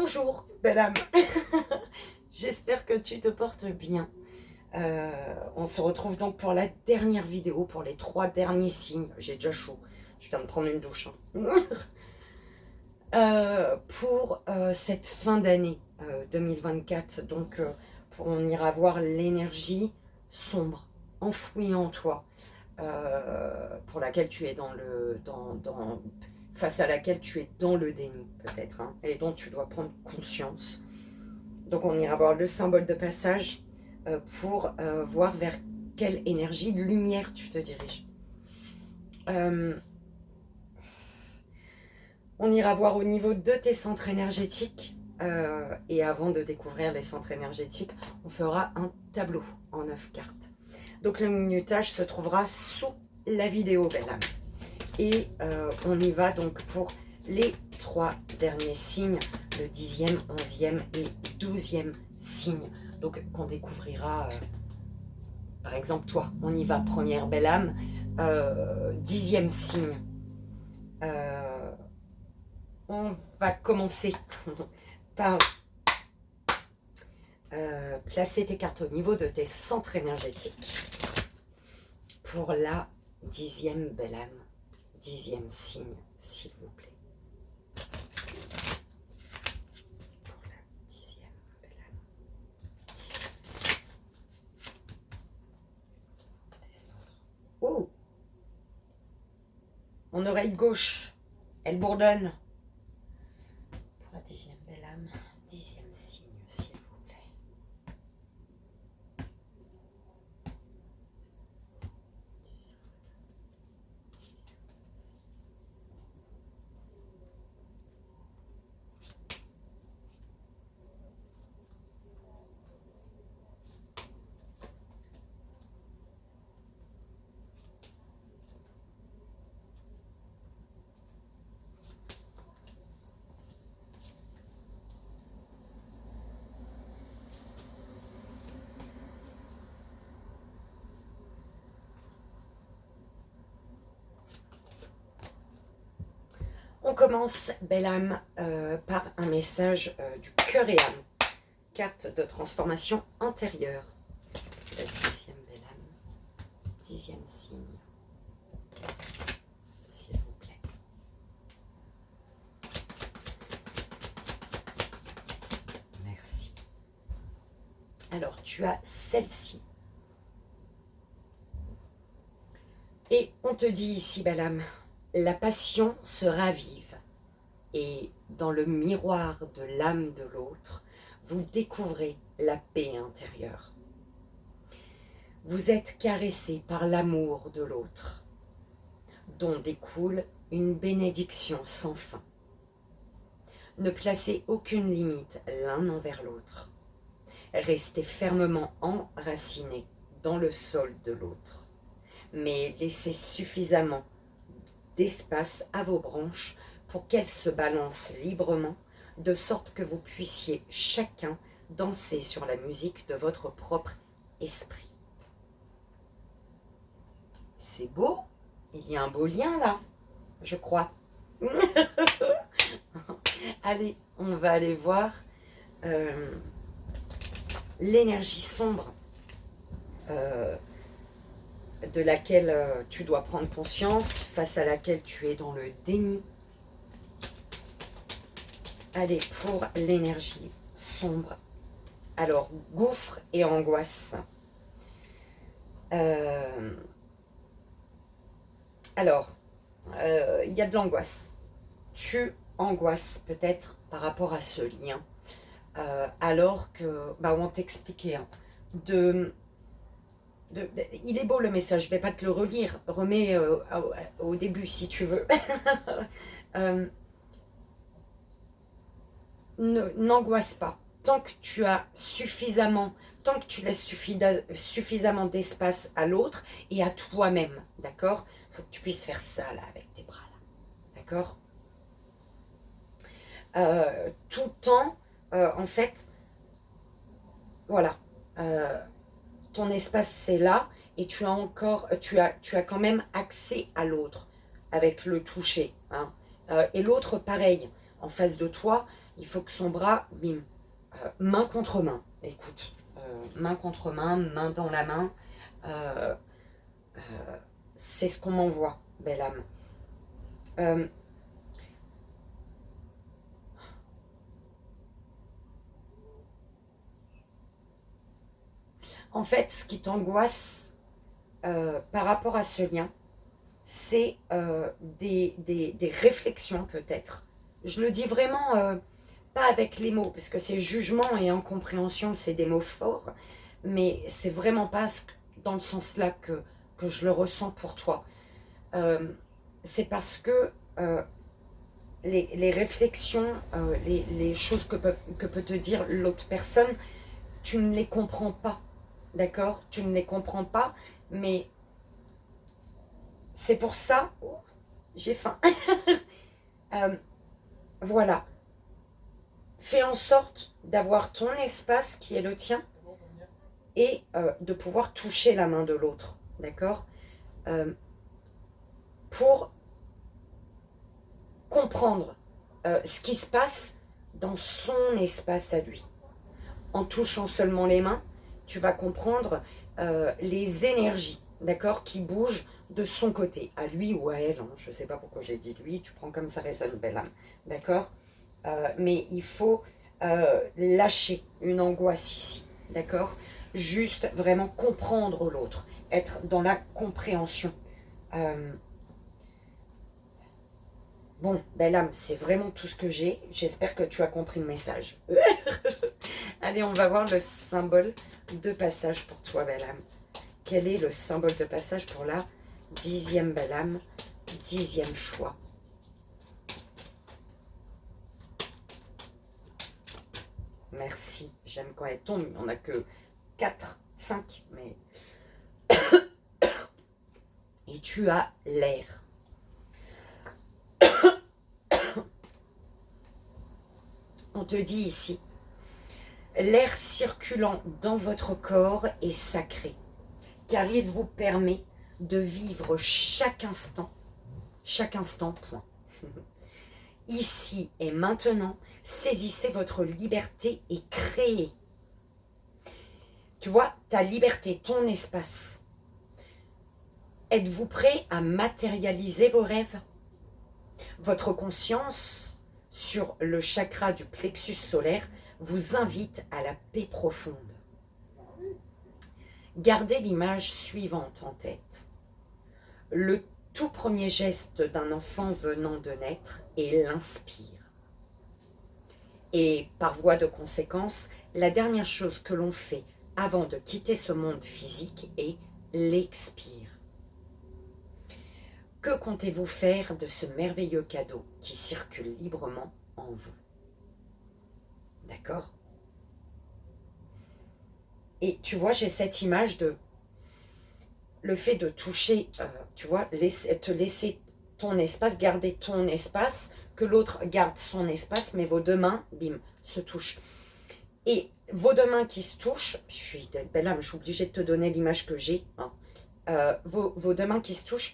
Bonjour, belle âme. J'espère que tu te portes bien. On se retrouve donc pour la dernière vidéo, pour les 3 derniers signes. J'ai déjà chaud. Je viens de prendre une douche. Pour cette fin d'année 2024. Donc, on ira voir l'énergie sombre, enfouie en toi, pour laquelle tu es face à laquelle tu es dans le déni, peut-être, hein, et dont tu dois prendre conscience. Donc, on ira voir le symbole de passage pour voir vers quelle énergie de lumière tu te diriges. On ira voir au niveau de tes centres énergétiques. Et avant de découvrir les centres énergétiques, on fera un tableau en 9 cartes. Donc le minutage se trouvera sous la vidéo, belle âme. Et on y va donc pour les 3 derniers signes, le 10e, 11e et 12e signe. Donc qu'on découvrira, par exemple toi, on y va, première belle âme, 10e signe. On va commencer par placer tes cartes au niveau de tes centres énergétiques pour la 10e belle âme, 10e signe, s'il vous plaît. Pour la 10e belle âme, 10e signe. Descendre. Oh! Mon oreille gauche, elle bourdonne. Pour la 10e belle âme, 10e signe, s'il vous plaît. On commence, belle âme, par un message du cœur et âme. Carte de transformation intérieure. La 10e belle âme, 10e signe. S'il vous plaît. Merci. Alors, tu as celle-ci. Et on te dit ici, belle âme, la passion se ravive et dans le miroir de l'âme de l'autre, vous découvrez la paix intérieure. Vous êtes caressé par l'amour de l'autre, dont découle une bénédiction sans fin. Ne placez aucune limite l'un envers l'autre. Restez fermement enracinés dans le sol de l'autre, mais laissez suffisamment d'espace à vos branches pour qu'elles se balancent librement, de sorte que vous puissiez chacun danser sur la musique de votre propre esprit. C'est beau, il y a un beau lien là, je crois. Allez, on va aller voir l'énergie sombre de laquelle tu dois prendre conscience, face à laquelle tu es dans le déni. Allez, pour l'énergie sombre. Alors, gouffre et angoisse. Alors, il y a de l'angoisse. Tu angoisses peut-être par rapport à ce lien. Alors que, on t'expliquait, hein, il est beau le message, je ne vais pas te le relire, remets au début si tu veux. N'angoisse pas. Tant que tu as suffisamment, tant que tu laisses suffisamment d'espace à l'autre et à toi-même, d'accord? Il faut que tu puisses faire ça là avec tes bras là, d'accord? Tout le temps, en fait, voilà. Ton espace c'est là et tu as quand même accès à l'autre avec le toucher, hein. Et l'autre pareil, en face de toi, Il faut que son bras, bim, main contre main. Écoute, main contre main, main dans la main. Euh, c'est ce qu'on m'envoie, belle âme. Euh, en fait, ce qui t'angoisse par rapport à ce lien, c'est des réflexions peut-être. Je le dis vraiment pas avec les mots, parce que c'est jugement et incompréhension, c'est des mots forts, mais c'est vraiment pas dans le sens-là que je le ressens pour toi. Euh, c'est parce que les réflexions, les choses que peut te dire l'autre personne, tu ne les comprends pas, d'accord? Tu ne les comprends pas, mais c'est pour ça, oh, j'ai faim. Euh, voilà, fais en sorte d'avoir ton espace qui est le tien et de pouvoir toucher la main de l'autre, d'accord? Euh, pour comprendre ce qui se passe dans son espace à lui. En touchant seulement les mains, tu vas comprendre les énergies, d'accord, qui bougent de son côté, à lui ou à elle. Hein, je ne sais pas pourquoi j'ai dit lui, tu prends comme ça résonne, belle âme, d'accord. Mais il faut lâcher une angoisse ici, d'accord. Juste vraiment comprendre l'autre, être dans la compréhension. Euh, Bon, belle âme, c'est vraiment tout ce que j'ai. J'espère que tu as compris le message. Allez, on va voir le symbole de passage pour toi, belle âme. Quel est le symbole de passage pour la 10e belle âme, 10e choix? Merci, j'aime quand elle tombe. On n'a que 4, 5, mais... Et tu as l'air. On te dit ici, l'air circulant dans votre corps est sacré, car il vous permet de vivre chaque instant, point. Ici et maintenant, saisissez votre liberté et créez. Tu vois, ta liberté, ton espace. Êtes-vous prêt à matérialiser vos rêves? Votre conscience sur le chakra du plexus solaire vous invite à la paix profonde. Gardez l'image suivante en tête. Le tout premier geste d'un enfant venant de naître est l'inspire. Et par voie de conséquence, la dernière chose que l'on fait avant de quitter ce monde physique est l'expire. Que comptez-vous faire de ce merveilleux cadeau qui circule librement en vous? D'accord? Et tu vois, j'ai cette image de le fait de toucher, tu vois, te laisser ton espace, garder ton espace, que l'autre garde son espace, mais vos deux mains, bim, se touchent. Et vos deux mains qui se touchent, je suis belle âme, je suis obligée de te donner l'image que j'ai, hein. Vos deux mains qui se touchent,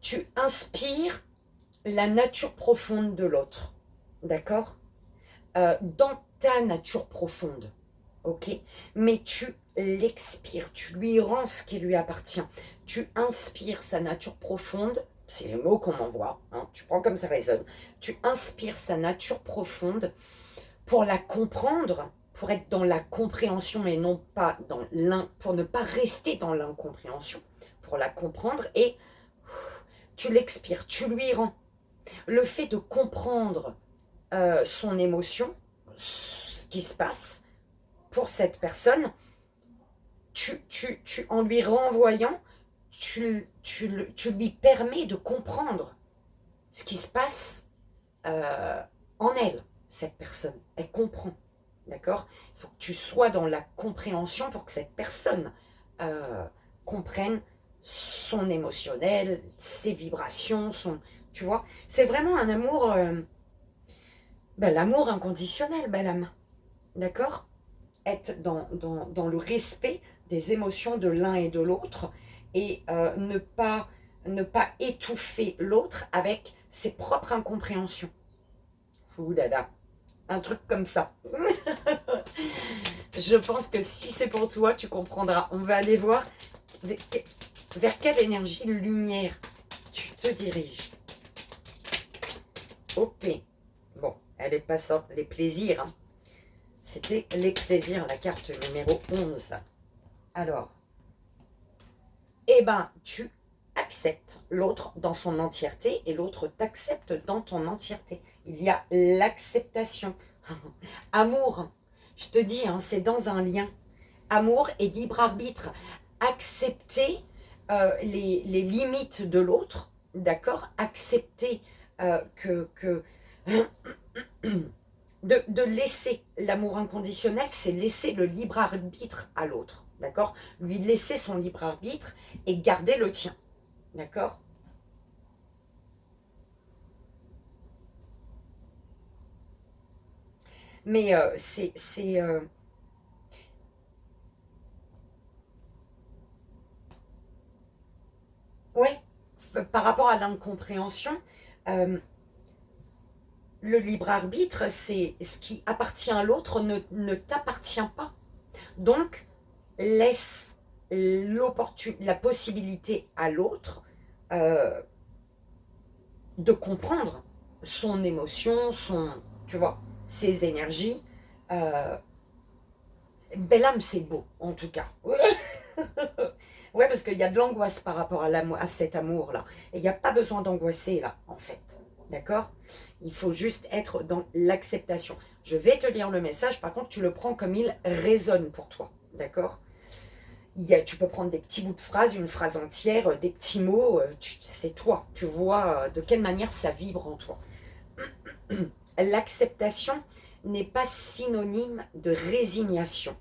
tu inspires la nature profonde de l'autre, d'accord? Dans ta nature profonde, ok? Mais tu l'expires, tu lui rends ce qui lui appartient. Tu inspires sa nature profonde, c'est les mots qu'on m'envoie, hein, tu prends comme ça résonne. Tu inspires sa nature profonde pour la comprendre, pour être dans la compréhension et non pas dans pour ne pas rester dans l'incompréhension, pour la comprendre et tu l'expires, tu lui rends. Le fait de comprendre son émotion, ce qui se passe pour cette personne, en lui renvoyant, tu lui permets de comprendre ce qui se passe en elle, cette personne. Elle comprend, d'accord? Il faut que tu sois dans la compréhension pour que cette personne comprenne son émotionnel, ses vibrations, tu vois? C'est vraiment un amour... l'amour inconditionnel, belle âme. D'accord? Être dans le respect des émotions de l'un et de l'autre et ne pas étouffer l'autre avec ses propres incompréhensions. Ouh là là, un truc comme ça. Je pense que si c'est pour toi, tu comprendras. On va aller voir vers quelle énergie de lumière tu te diriges. OP. Bon, elle est pas sorte, les plaisirs. Hein. C'était les plaisirs, la carte numéro 11. Alors, eh ben, tu acceptes l'autre dans son entièreté et l'autre t'accepte dans ton entièreté. Il y a l'acceptation. Amour, je te dis, hein, c'est dans un lien. Amour et libre arbitre. Accepter les limites de l'autre, d'accord? Accepter que de laisser l'amour inconditionnel, c'est laisser le libre arbitre à l'autre, d'accord? Lui laisser son libre arbitre et garder le tien, d'accord? Mais ouais, par rapport à l'incompréhension, euh, le libre arbitre, c'est ce qui appartient à l'autre ne t'appartient pas. Donc, laisse la possibilité à l'autre euh, de comprendre son émotion, tu vois, ses énergies. Euh, Belle âme, c'est beau, en tout cas. Ouais, parce qu'il y a de l'angoisse par rapport à cet amour-là. Et il n'y a pas besoin d'angoisser, là, en fait. D'accord? Il faut juste être dans l'acceptation. Je vais te lire le message, par contre, tu le prends comme il résonne pour toi. D'accord? Tu peux prendre des petits bouts de phrases, une phrase entière, des petits mots. C'est toi. Tu vois de quelle manière ça vibre en toi. L'acceptation n'est pas synonyme de résignation.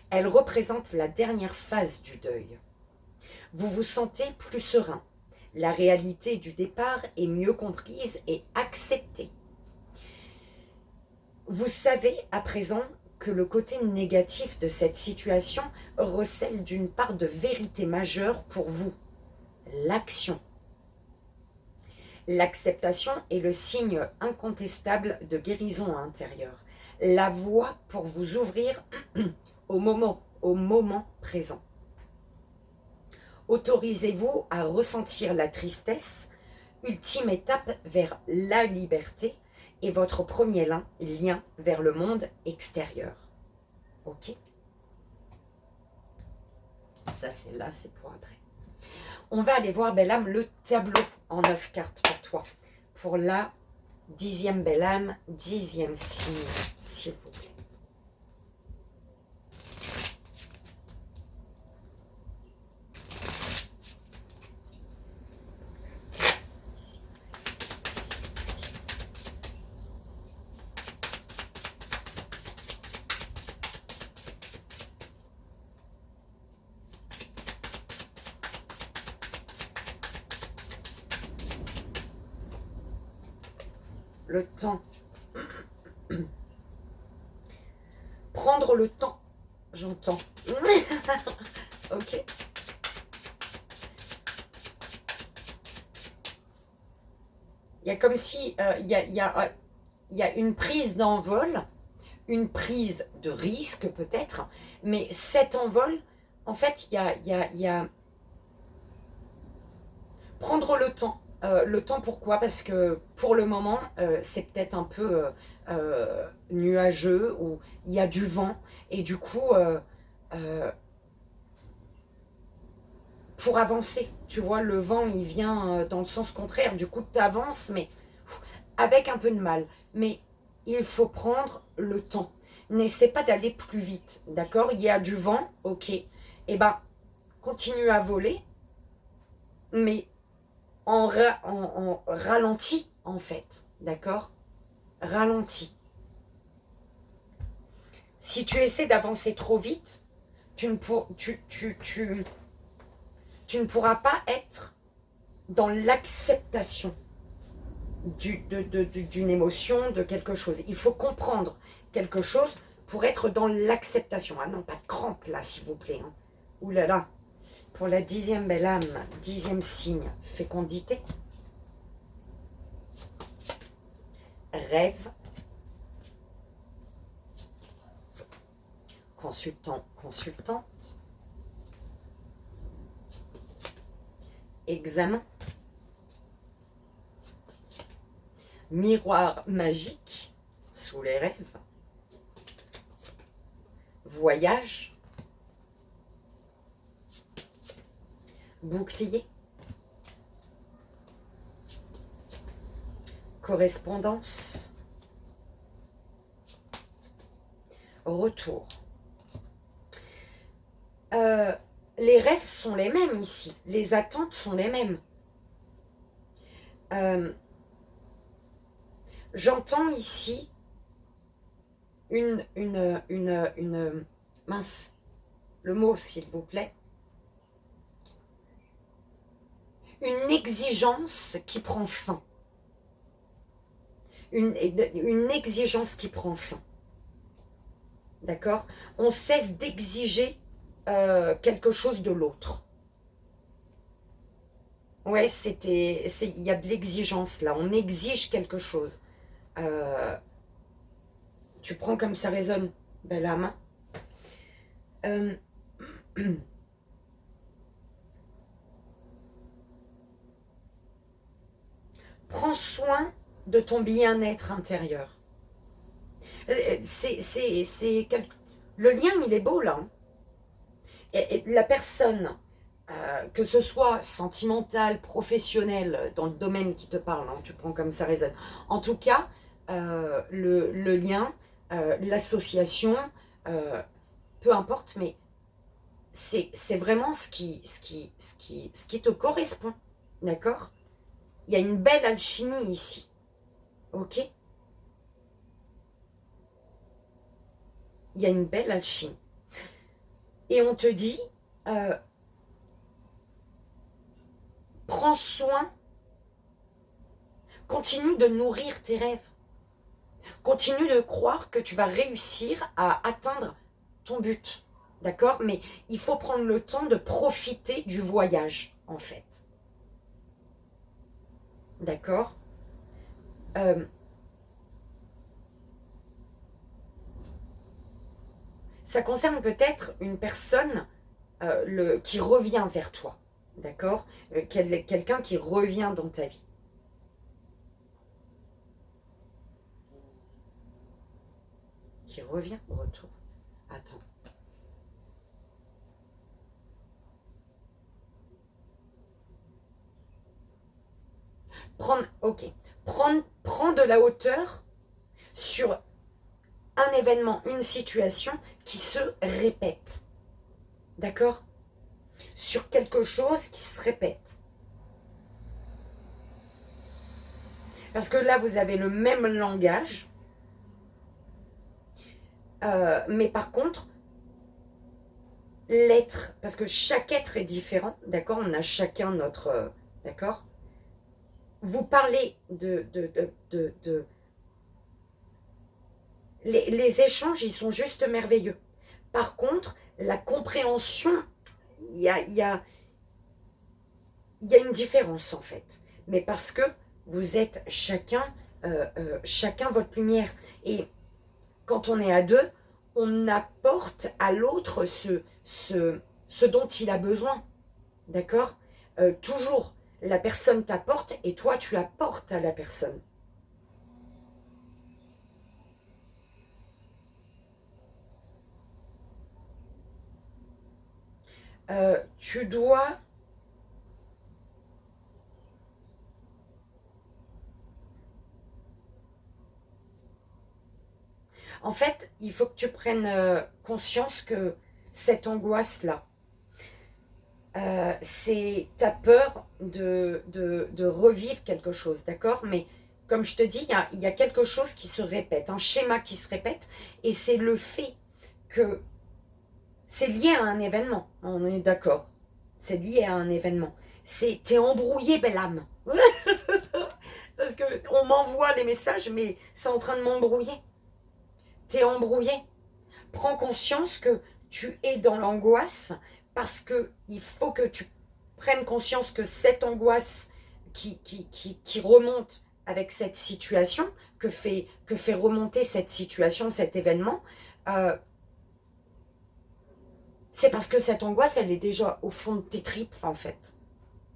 Elle représente la dernière phase du deuil. Vous vous sentez plus serein. La réalité du départ est mieux comprise et acceptée. Vous savez à présent que le côté négatif de cette situation recèle d'une part de vérité majeure pour vous, l'action. L'acceptation est le signe incontestable de guérison intérieure, la voie pour vous ouvrir au moment présent. Autorisez-vous à ressentir la tristesse, ultime étape vers la liberté et votre premier lien vers le monde extérieur. Ok? Ça, c'est pour après. On va aller voir, belle âme, le tableau en 9 cartes pour toi. Pour la 10e belle âme, 10e signe, s'il vous plaît. Le temps. Prendre le temps, j'entends. Ok. Il y a comme si il y a une prise d'envol, une prise de risque peut-être, mais cet envol, en fait, il y a prendre le temps. Le temps pourquoi? Parce que pour le moment, c'est peut-être un peu nuageux ou il y a du vent et du coup, pour avancer, tu vois, le vent il vient dans le sens contraire, du coup tu avances mais avec un peu de mal. Mais il faut prendre le temps. N'essaie pas d'aller plus vite, d'accord? Il y a du vent, ok. Eh ben, continue à voler, mais en ralenti en fait, d'accord? Ralenti. Si tu essaies d'avancer trop vite, tu ne pourras pas être dans l'acceptation d'une émotion, de quelque chose. Il faut comprendre quelque chose pour être dans l'acceptation. Ah non, pas de crampe là, s'il vous plaît. Hein. Ouh là là. Pour la 10e belle âme, 10e signe, fécondité. Rêve consultant, consultante, examen, miroir magique sous les rêves, voyage, bouclier, correspondance, retour. Les rêves sont les mêmes ici, les attentes sont les mêmes. J'entends ici une mince, le mot s'il vous plaît, une exigence qui prend fin. Une exigence qui prend fin. D'accord? On cesse d'exiger quelque chose de l'autre. Ouais, il y a de l'exigence là, on exige quelque chose. Tu prends comme ça résonne, belle âme. Prends soin de ton bien-être intérieur. Le lien, il est beau là. Et la personne, que ce soit sentimentale, professionnelle, dans le domaine qui te parle, hein, tu prends comme ça résonne. En tout cas, le lien, l'association, peu importe, mais c'est vraiment ce qui te correspond, d'accord? Il y a une belle alchimie ici, ok? Il y a une belle alchimie. Et on te dit, prends soin, continue de nourrir tes rêves. Continue de croire que tu vas réussir à atteindre ton but, d'accord? Mais il faut prendre le temps de profiter du voyage, en fait. D'accord? Ça concerne peut-être une personne qui revient vers toi, d'accord? Quelqu'un qui revient dans ta vie. Qui revient au retour. Attends. Prends de la hauteur sur un événement, une situation qui se répète. D'accord? Sur quelque chose qui se répète. Parce que là, vous avez le même langage. Mais par contre, l'être, parce que chaque être est différent, d'accord? On a chacun notre... d'accord? Vous parlez les échanges, ils sont juste merveilleux. Par contre, la compréhension, il y a une différence en fait. Mais parce que vous êtes chacun votre lumière. Et quand on est à deux, on apporte à l'autre ce dont il a besoin. D'accord? Toujours, la personne t'apporte et toi, tu apportes à la personne. Tu dois... En fait, il faut que tu prennes conscience que cette angoisse-là, c'est ta peur de revivre quelque chose, d'accord? Mais comme je te dis, il y a quelque chose qui se répète, un schéma qui se répète, et c'est le fait que c'est lié à un événement, on est d'accord? C'est lié à un événement. T'es embrouillé, belle âme. Parce qu'on m'envoie les messages, mais c'est en train de m'embrouiller. T'es embrouillé. Prends conscience que tu es dans l'angoisse parce qu'il faut que tu prennes conscience que cette angoisse qui remonte avec cette situation, que fait remonter cette situation, cet événement, C'est parce que cette angoisse, elle est déjà au fond de tes tripes, en fait.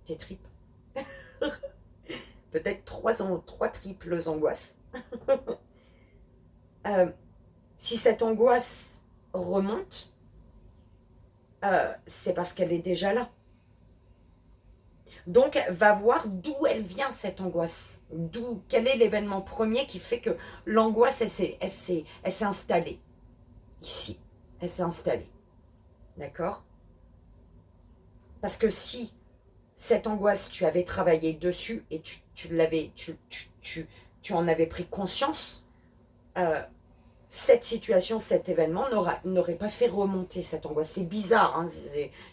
Tes tripes. Peut-être trois triples angoisses. Si cette angoisse remonte, c'est parce qu'elle est déjà là. Donc, va voir d'où elle vient, cette angoisse. Quel est l'événement premier qui fait que l'angoisse, elle s'est installée. Ici, elle s'est installée. D'accord? Parce que si cette angoisse, tu avais travaillé dessus et tu en avais pris conscience, cette situation, cet événement n'aurait pas fait remonter cette angoisse. C'est bizarre, hein,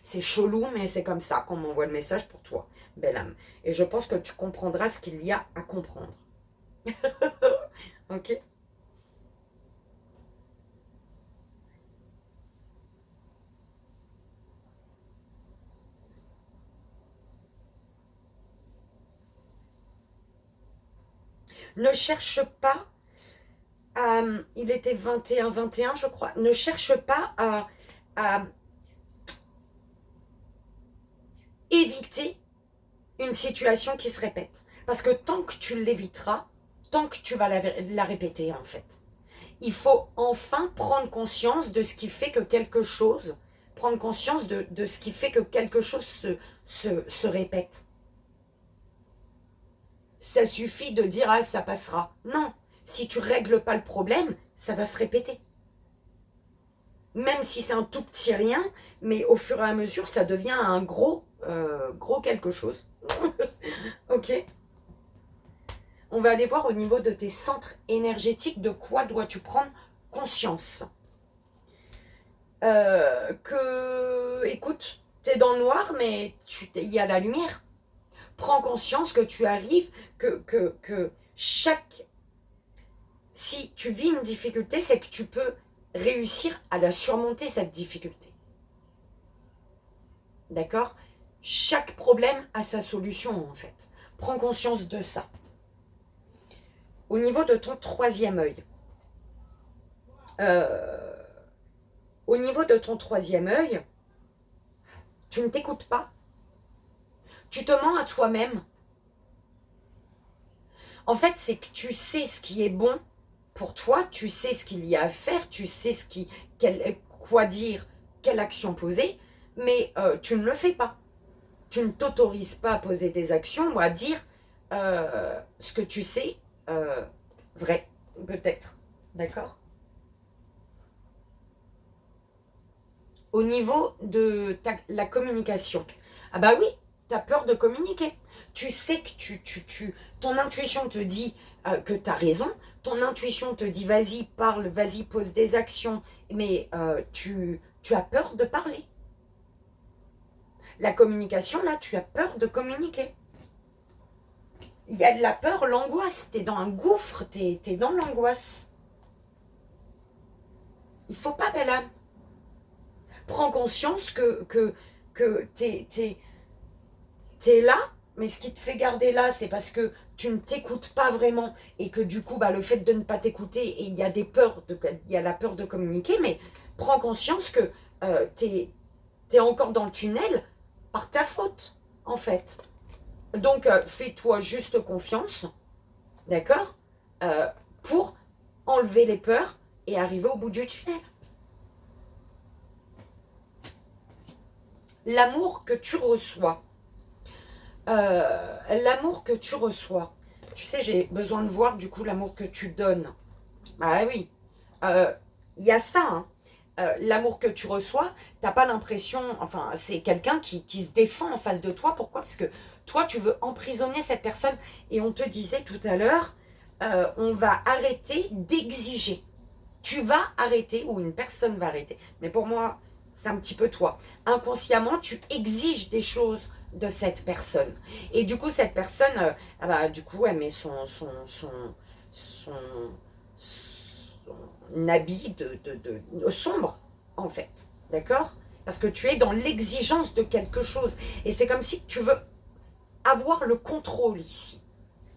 c'est chelou, mais c'est comme ça qu'on m'envoie le message pour toi, belle âme. Et je pense que tu comprendras ce qu'il y a à comprendre. Ok? Ne cherche pas à... Il était 21 je crois. Ne cherche pas à éviter une situation qui se répète. Parce que tant que tu l'éviteras, tant que tu vas la répéter, en fait. Il faut enfin prendre conscience de ce qui fait que quelque chose, prendre conscience de ce qui fait que quelque chose se répète. Ça suffit de dire « Ah, ça passera ». Non, si tu règles pas le problème, ça va se répéter. Même si c'est un tout petit rien, mais au fur et à mesure, ça devient un gros quelque chose. Ok? On va aller voir au niveau de tes centres énergétiques, de quoi dois-tu prendre conscience. Écoute, t'es dans le noir, mais il y a la lumière. Prends conscience que tu arrives, que chaque... Si tu vis une difficulté, c'est que tu peux réussir à la surmonter, cette difficulté. D'accord? Chaque problème a sa solution, en fait. Prends conscience de ça. Au niveau de ton troisième œil, au niveau de ton troisième œil, tu ne t'écoutes pas. Tu te mens à toi-même. En fait, c'est que tu sais ce qui est bon pour toi, tu sais ce qu'il y a à faire, tu sais quoi dire, quelle action poser, mais tu ne le fais pas. Tu ne t'autorises pas à poser des actions ou à dire ce que tu sais vrai, peut-être. D'accord? Au niveau de la communication, ah bah oui, tu as peur de communiquer. Tu sais que ton intuition te dit que tu as raison, ton intuition te dit vas-y, parle, vas-y, pose des actions, mais tu as peur de parler. La communication, là, tu as peur de communiquer. Il y a de la peur, l'angoisse, tu es dans un gouffre, tu es dans l'angoisse. Il faut pas, belle âme. Prends conscience que t'es là, mais ce qui te fait garder là, c'est parce que tu ne t'écoutes pas vraiment et que du coup, bah, le fait de ne pas t'écouter, et il y a il y a la peur de communiquer, mais prends conscience que t'es encore dans le tunnel par ta faute, en fait. Donc, fais-toi juste confiance, d'accord, pour enlever les peurs et arriver au bout du tunnel. L'amour que tu reçois. L'amour que tu reçois. Tu sais, j'ai besoin de voir du coup l'amour que tu donnes. Ah oui, il y a ça, hein. L'amour que tu reçois, t'as pas l'impression, enfin, c'est quelqu'un qui se défend en face de toi. Pourquoi? Parce que toi, tu veux emprisonner cette personne. Et on te disait tout à l'heure, on va arrêter d'exiger. Tu vas arrêter, ou une personne va arrêter. Mais pour moi, c'est un petit peu toi. Inconsciemment, tu exiges des choses de cette personne. Et du coup, cette personne, ah bah, du coup, elle met son habit de sombre, en fait. D'accord? Parce que tu es dans l'exigence de quelque chose. Et c'est comme si tu veux avoir le contrôle ici.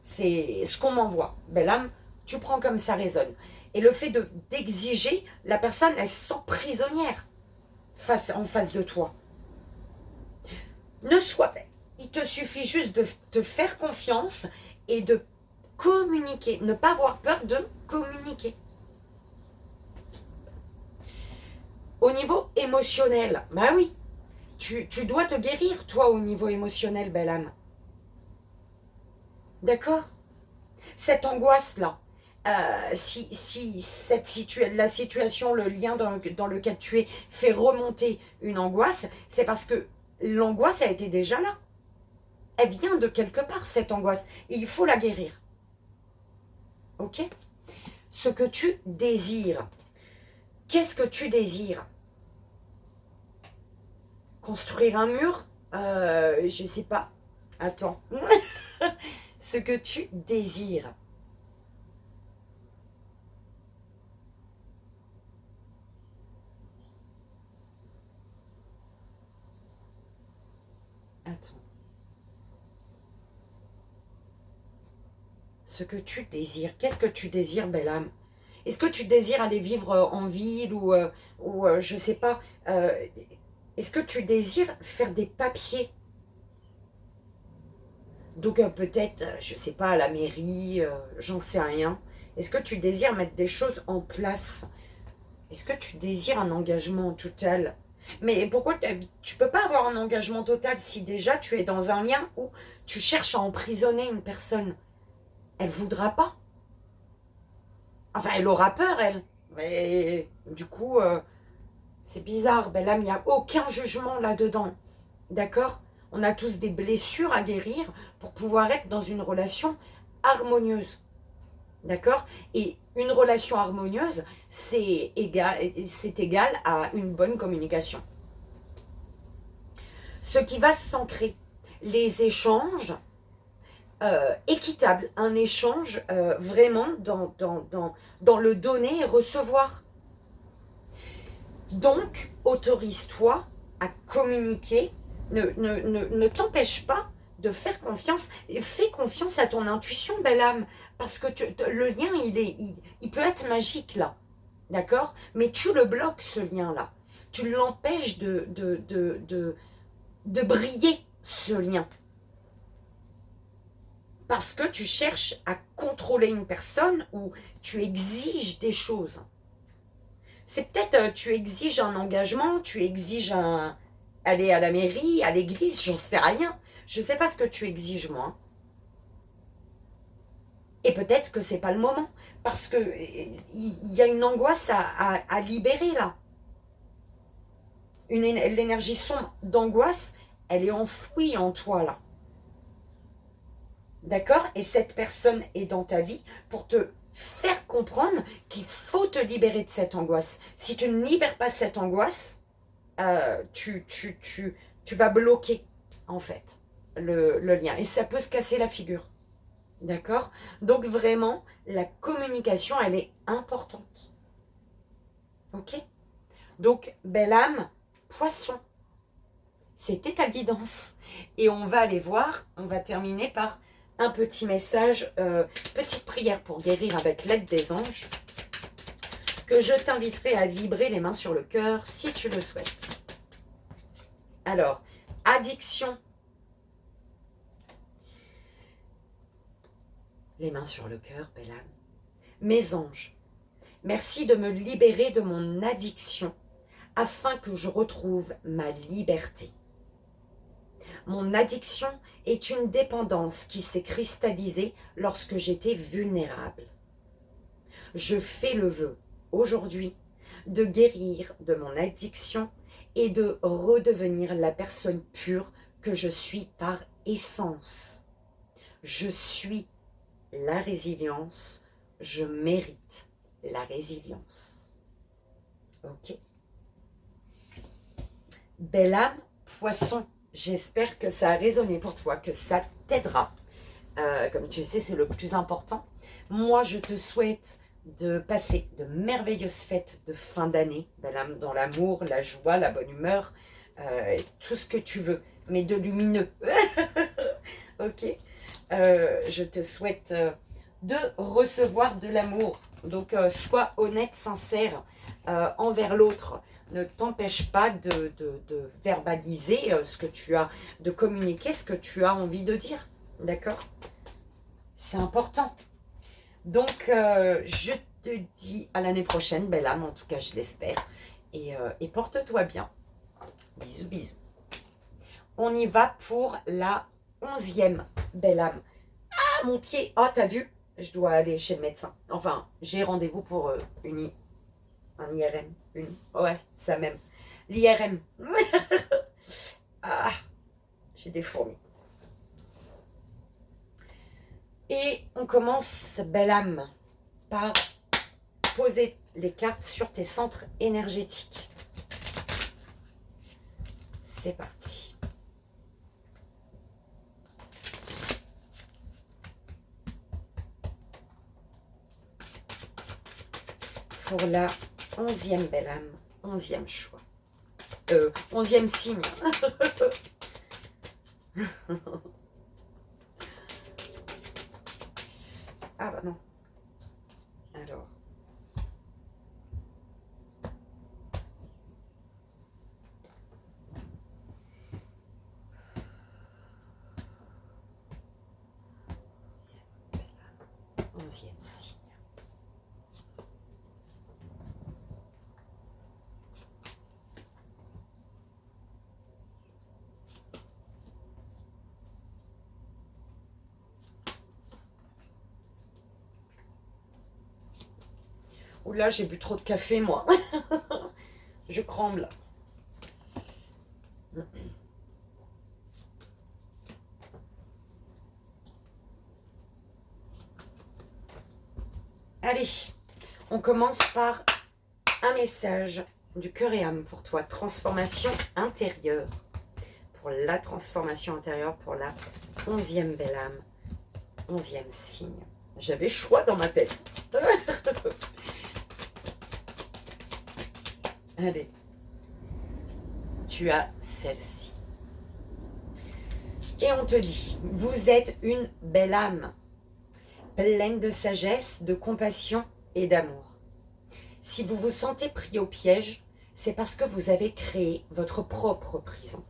C'est ce qu'on m'envoie. Belle âme, tu prends comme ça résonne. Et le fait d'exiger, la personne, elle se sent prisonnière. en face de toi. Ne sois pas. Il te suffit juste de te faire confiance et de communiquer. Ne pas avoir peur de communiquer. Au niveau émotionnel, bah oui, tu dois te guérir, toi, au niveau émotionnel, belle âme. D'accord? Cette angoisse-là, si la situation, le lien dans lequel tu es fait remonter une angoisse, c'est parce que l'angoisse a été déjà là. Elle vient de quelque part, cette angoisse. Et il faut la guérir. Ok? Ce que tu désires. Qu'est-ce que tu désires? Construire un mur? Je sais pas. Attends. Ce que tu désires. Attends. Ce que tu désires. Qu'est-ce que tu désires, belle âme? Est-ce que tu désires aller vivre en ville ou je sais pas, est-ce que tu désires faire des papiers? Donc peut-être, je sais pas, à la mairie, j'en sais rien. Est-ce que tu désires mettre des choses en place? Est-ce que tu désires un engagement total? Mais pourquoi tu peux pas avoir un engagement total si déjà tu es dans un lien où tu cherches à emprisonner une personne? Elle voudra pas. Enfin, elle aura peur, elle. Mais du coup, c'est bizarre. Ben là, il n'y a aucun jugement là-dedans. D'accord? On a tous des blessures à guérir pour pouvoir être dans une relation harmonieuse. D'accord? Et une relation harmonieuse, c'est égal à une bonne communication. Ce qui va s'ancrer, les échanges équitables, un échange vraiment dans le donner et recevoir. Donc, autorise-toi à communiquer, ne t'empêche pas de faire confiance, fais confiance à ton intuition, belle âme, parce que le lien, il peut être magique là, d'accord? Mais tu le bloques, ce lien-là. Tu l'empêches de briller, ce lien. Parce que tu cherches à contrôler une personne ou tu exiges des choses. C'est peut-être, tu exiges un engagement, tu exiges aller à la mairie, à l'église, j'en sais rien. Je ne sais pas ce que tu exiges, moi. Et peut-être que c'est pas le moment, parce que il y a une angoisse à libérer là. L'énergie sombre d'angoisse, elle est enfouie en toi là. D'accord? Et cette personne est dans ta vie pour te faire comprendre qu'il faut te libérer de cette angoisse. Si tu ne libères pas cette angoisse, tu vas bloquer, en fait, le lien. Et ça peut se casser la figure. D'accord? Donc, vraiment, la communication, elle est importante. Ok? Donc, belle âme, poisson, c'était ta guidance. Et on va aller voir, on va terminer par un petit message, petite prière pour guérir avec l'aide des anges, que je t'inviterai à vibrer les mains sur le cœur si tu le souhaites. Alors, addiction. Les mains sur le cœur, belle âme. Mes anges, merci de me libérer de mon addiction afin que je retrouve ma liberté. Mon addiction est une dépendance qui s'est cristallisée lorsque j'étais vulnérable. Je fais le vœu aujourd'hui de guérir de mon addiction et de redevenir la personne pure que je suis par essence. Je suis la résilience, je mérite la résilience. Ok? Belle âme, poisson, j'espère que ça a résonné pour toi, que ça t'aidera. Comme tu sais, c'est le plus important. Moi, je te souhaite de passer de merveilleuses fêtes de fin d'année, dans l'amour, la joie, la bonne humeur, tout ce que tu veux, mais de lumineux. Ok? Je te souhaite de recevoir de l'amour. Donc, sois honnête, sincère envers l'autre. ne t'empêche pas de verbaliser ce que tu as, de communiquer ce que tu as envie de dire. D'accord? C'est important. Donc, je te dis à l'année prochaine, belle âme, en tout cas, je l'espère. Et porte-toi bien. Bisous, bisous. On y va pour la 11e, belle âme. Ah, mon pied. Oh, t'as vu? Je dois aller chez le médecin. Enfin, j'ai rendez-vous pour un IRM. Ouais, ça même. L'IRM. Ah, j'ai des fourmis. Et on commence, belle âme, par poser les cartes sur tes centres énergétiques. C'est parti. Pour la 11e belle âme, 11e choix. 11e signe. Ah bah non. Alors. Onzième signe. Oula, j'ai bu trop de café, moi. Je tremble. Allez, on commence par un message du cœur et âme pour toi. Transformation intérieure. Pour la transformation intérieure, pour la 11e belle âme, 11e signe. J'avais choix dans ma tête. Allez, tu as celle-ci. Et on te dit, vous êtes une belle âme, pleine de sagesse, de compassion et d'amour. Si vous vous sentez pris au piège, c'est parce que vous avez créé votre propre prison.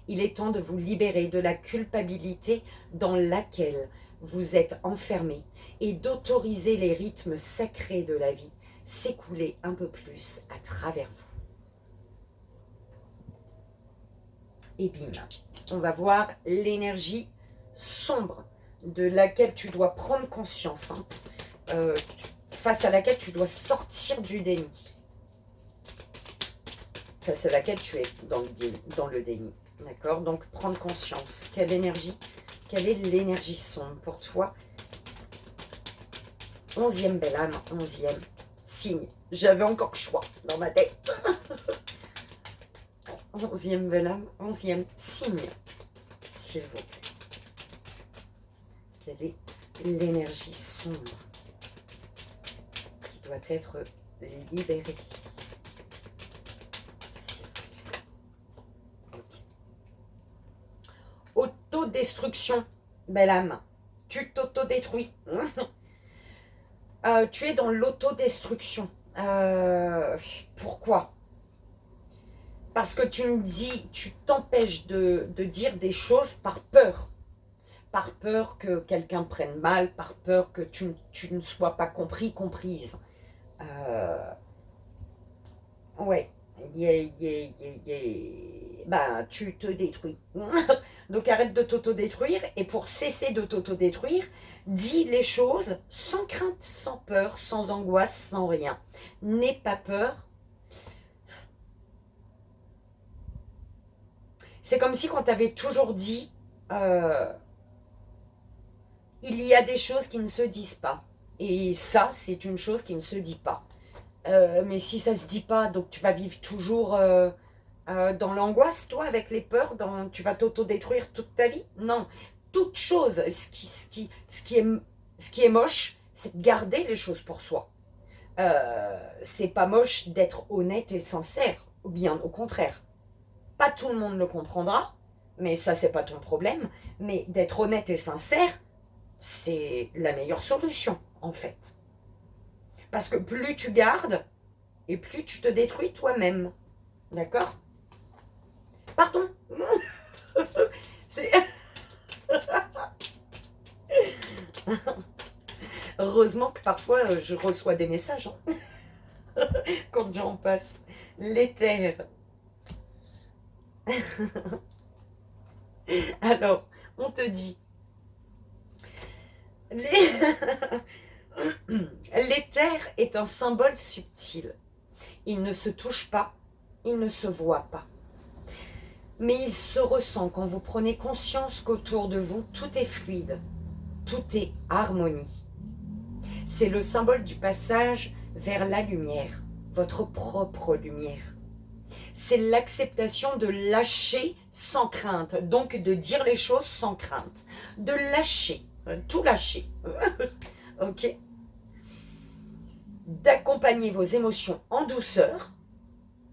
Il est temps de vous libérer de la culpabilité dans laquelle vous êtes enfermé et d'autoriser les rythmes sacrés de la vie s'écouler un peu plus à travers vous. Et bim, on va voir l'énergie sombre de laquelle tu dois prendre conscience, face à laquelle tu dois sortir du déni, face à laquelle tu es dans le déni. D'accord? Donc, prendre conscience. Quelle énergie? Quelle est l'énergie sombre pour toi? 11e belle âme, 11e signe. J'avais encore le choix dans ma tête. 11e belle âme, 11e signe. S'il vous plaît. Quelle est l'énergie sombre qui doit être libérée? Autodestruction, belle âme. Tu t'autodétruis. Tu es dans l'autodestruction. Pourquoi? Parce que tu t'empêches de dire des choses par peur. Par peur que quelqu'un prenne mal, par peur que tu ne sois pas compris, comprise. Ouais. Bah, tu te détruis. Donc arrête de t'autodétruire. Et pour cesser de t'autodétruire, dis les choses sans crainte, sans peur, sans angoisse, sans rien. N'aie pas peur. C'est comme si quand tu avais toujours dit il y a des choses qui ne se disent pas. Et ça, c'est une chose qui ne se dit pas. Mais si ça se dit pas, donc tu vas vivre toujours dans l'angoisse, toi, avec les peurs, tu vas t'autodétruire toute ta vie? Non. Toute chose, ce qui est moche, c'est de garder les choses pour soi. C'est pas moche d'être honnête et sincère, ou bien au contraire. Pas tout le monde le comprendra, mais ça, c'est pas ton problème. Mais d'être honnête et sincère, c'est la meilleure solution, en fait. Parce que plus tu gardes, et plus tu te détruis toi-même. D'accord? Pardon. C'est... Heureusement que parfois je reçois des messages hein, quand j'en passe. L'éther. Alors, on te dit, l'éther est un symbole subtil. Il ne se touche pas, il ne se voit pas. Mais il se ressent quand vous prenez conscience qu'autour de vous, tout est fluide, tout est harmonie. C'est le symbole du passage vers la lumière, votre propre lumière. C'est l'acceptation de lâcher sans crainte, donc de dire les choses sans crainte, de lâcher, tout lâcher, ok? D'accompagner vos émotions en douceur,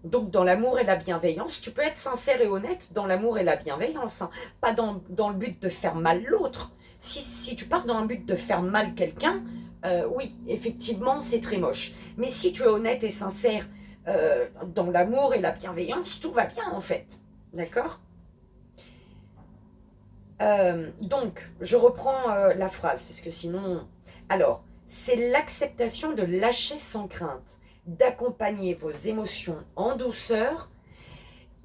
donc dans l'amour et la bienveillance. Tu peux être sincère et honnête dans l'amour et la bienveillance, hein, pas dans le but de faire mal l'autre. Si tu pars dans un but de faire mal quelqu'un, oui, effectivement, c'est très moche. Mais si tu es honnête et sincère dans l'amour et la bienveillance, tout va bien en fait. D'accord? Donc, je reprends la phrase, puisque sinon... Alors, c'est l'acceptation de lâcher sans crainte, d'accompagner vos émotions en douceur,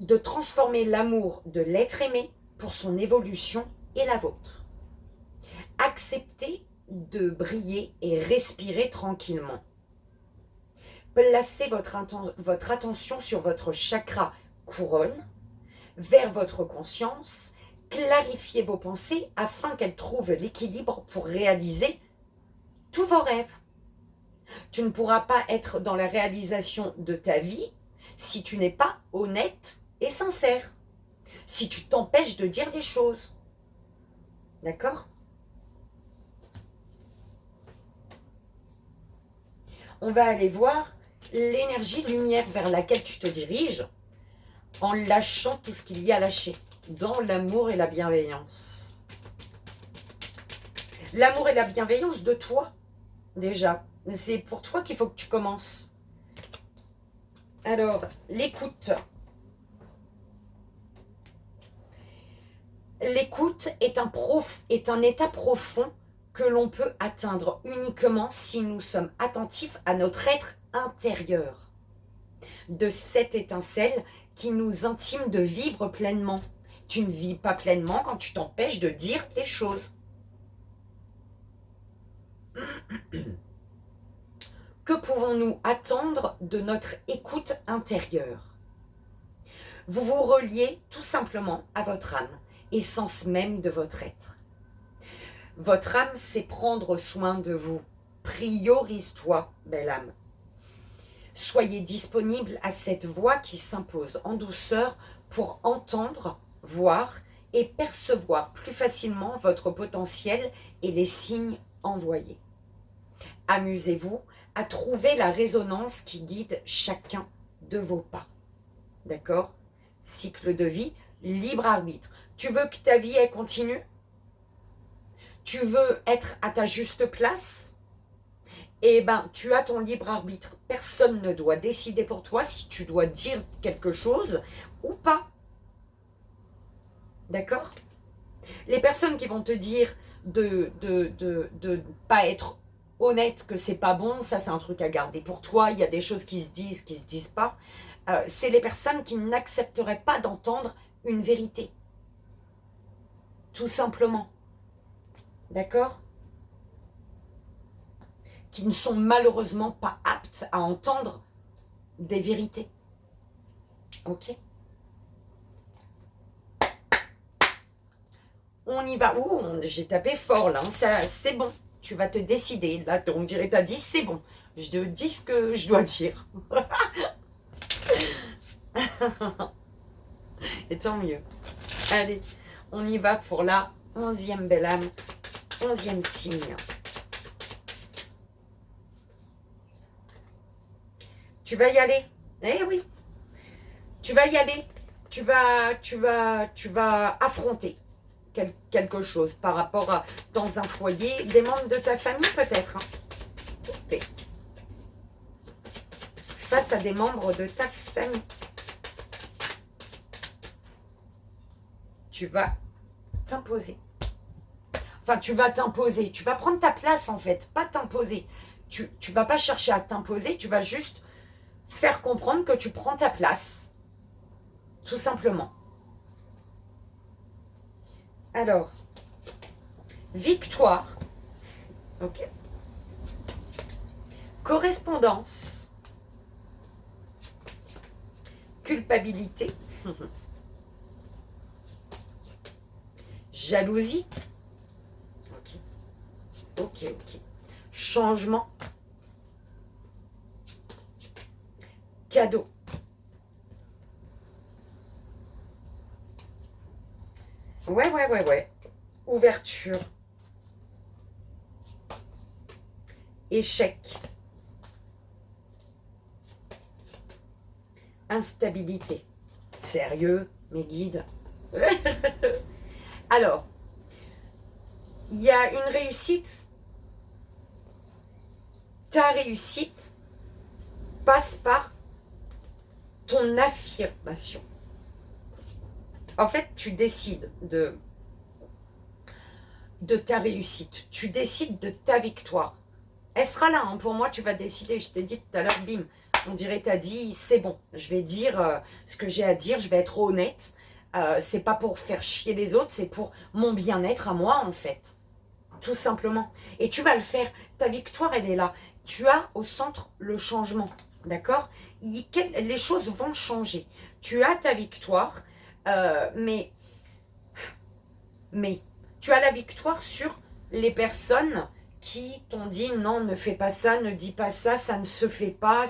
de transformer l'amour de l'être aimé pour son évolution et la vôtre. Acceptez de briller et respirer tranquillement. Placez votre attention sur votre chakra couronne, vers votre conscience. Clarifiez vos pensées afin qu'elles trouvent l'équilibre pour réaliser tous vos rêves. Tu ne pourras pas être dans la réalisation de ta vie si tu n'es pas honnête et sincère, si tu t'empêches de dire les choses. D'accord? On va aller voir l'énergie lumière vers laquelle tu te diriges en lâchant tout ce qu'il y a à lâcher dans l'amour et la bienveillance. L'amour et la bienveillance de toi, déjà. C'est pour toi qu'il faut que tu commences. Alors, l'écoute. L'écoute est un état profond que l'on peut atteindre uniquement si nous sommes attentifs à notre être intérieur. De cette étincelle qui nous intime de vivre pleinement. Tu ne vis pas pleinement quand tu t'empêches de dire les choses. Que pouvons-nous attendre de notre écoute intérieure? Vous vous reliez tout simplement à votre âme, essence même de votre être. Votre âme, c'est prendre soin de vous. Priorise-toi, belle âme. Soyez disponible à cette voix qui s'impose en douceur pour entendre, voir et percevoir plus facilement votre potentiel et les signes envoyés. Amusez-vous à trouver la résonance qui guide chacun de vos pas. D'accord? Cycle de vie, libre arbitre. Tu veux que ta vie elle continue? Tu veux être à ta juste place? Eh bien, tu as ton libre arbitre. Personne ne doit décider pour toi si tu dois dire quelque chose ou pas. D'accord? Les personnes qui vont te dire de pas être honnête, que c'est pas bon, ça c'est un truc à garder pour toi, il y a des choses qui se disent pas, c'est les personnes qui n'accepteraient pas d'entendre une vérité. Tout simplement. D'accord? Qui ne sont malheureusement pas aptes à entendre des vérités. Ok? On y va. Ouh, j'ai tapé fort là, hein. C'est bon. Tu vas te décider. Là, on dirait que tu as dit c'est bon. Je te dis ce que je dois dire. Et tant mieux. Allez, on y va pour la 11e belle âme, 11e signe. Tu vas y aller. Eh oui. Tu vas y aller. Tu vas affronter quelque chose par rapport à, dans un foyer, des membres de ta famille peut-être. Hein. face à des membres de ta famille. Tu vas t'imposer. Enfin, tu vas t'imposer. Tu vas prendre ta place, en fait. Pas t'imposer. Tu vas pas chercher à t'imposer. Tu vas juste faire comprendre que tu prends ta place. Tout simplement. Alors, victoire. Ok. Correspondance. Culpabilité. Jalousie. Ok. Ok, ok. Changement. Cadeau. Ouais. Ouverture. Échec. Instabilité. Sérieux, mes guides. Alors, il y a une réussite. Ta réussite passe par ton affirmation. En fait, tu décides de ta réussite. Tu décides de ta victoire. Elle sera là, hein, pour moi, tu vas décider. Je t'ai dit tout à l'heure, bim, on dirait t'as dit, c'est bon. Je vais dire ce que j'ai à dire, je vais être honnête. C'est pas pour faire chier les autres, c'est pour mon bien-être à moi, en fait. Tout simplement. Et tu vas le faire. Ta victoire, elle est là. Tu as au centre le changement. D'accord? Les choses vont changer. Tu as ta victoire, mais tu as la victoire sur les personnes qui t'ont dit non, ne fais pas ça, ne dis pas ça, ça ne se fait pas.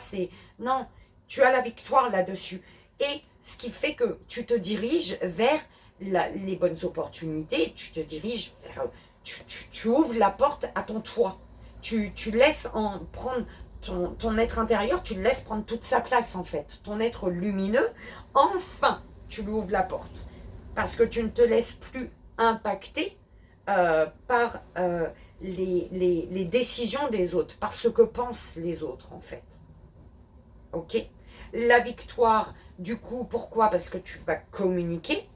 Non, tu as la victoire là-dessus. Et ce qui fait que tu te diriges vers les bonnes opportunités, tu te diriges vers... Tu ouvres la porte à ton toit. Tu laisses prendre ton être intérieur, tu le laisses prendre toute sa place en fait. Ton être lumineux, enfin, tu lui ouvres la porte. Parce que tu ne te laisses plus impacter par les décisions des autres, par ce que pensent les autres en fait. Ok? La victoire, du coup, pourquoi? Parce que tu vas communiquer.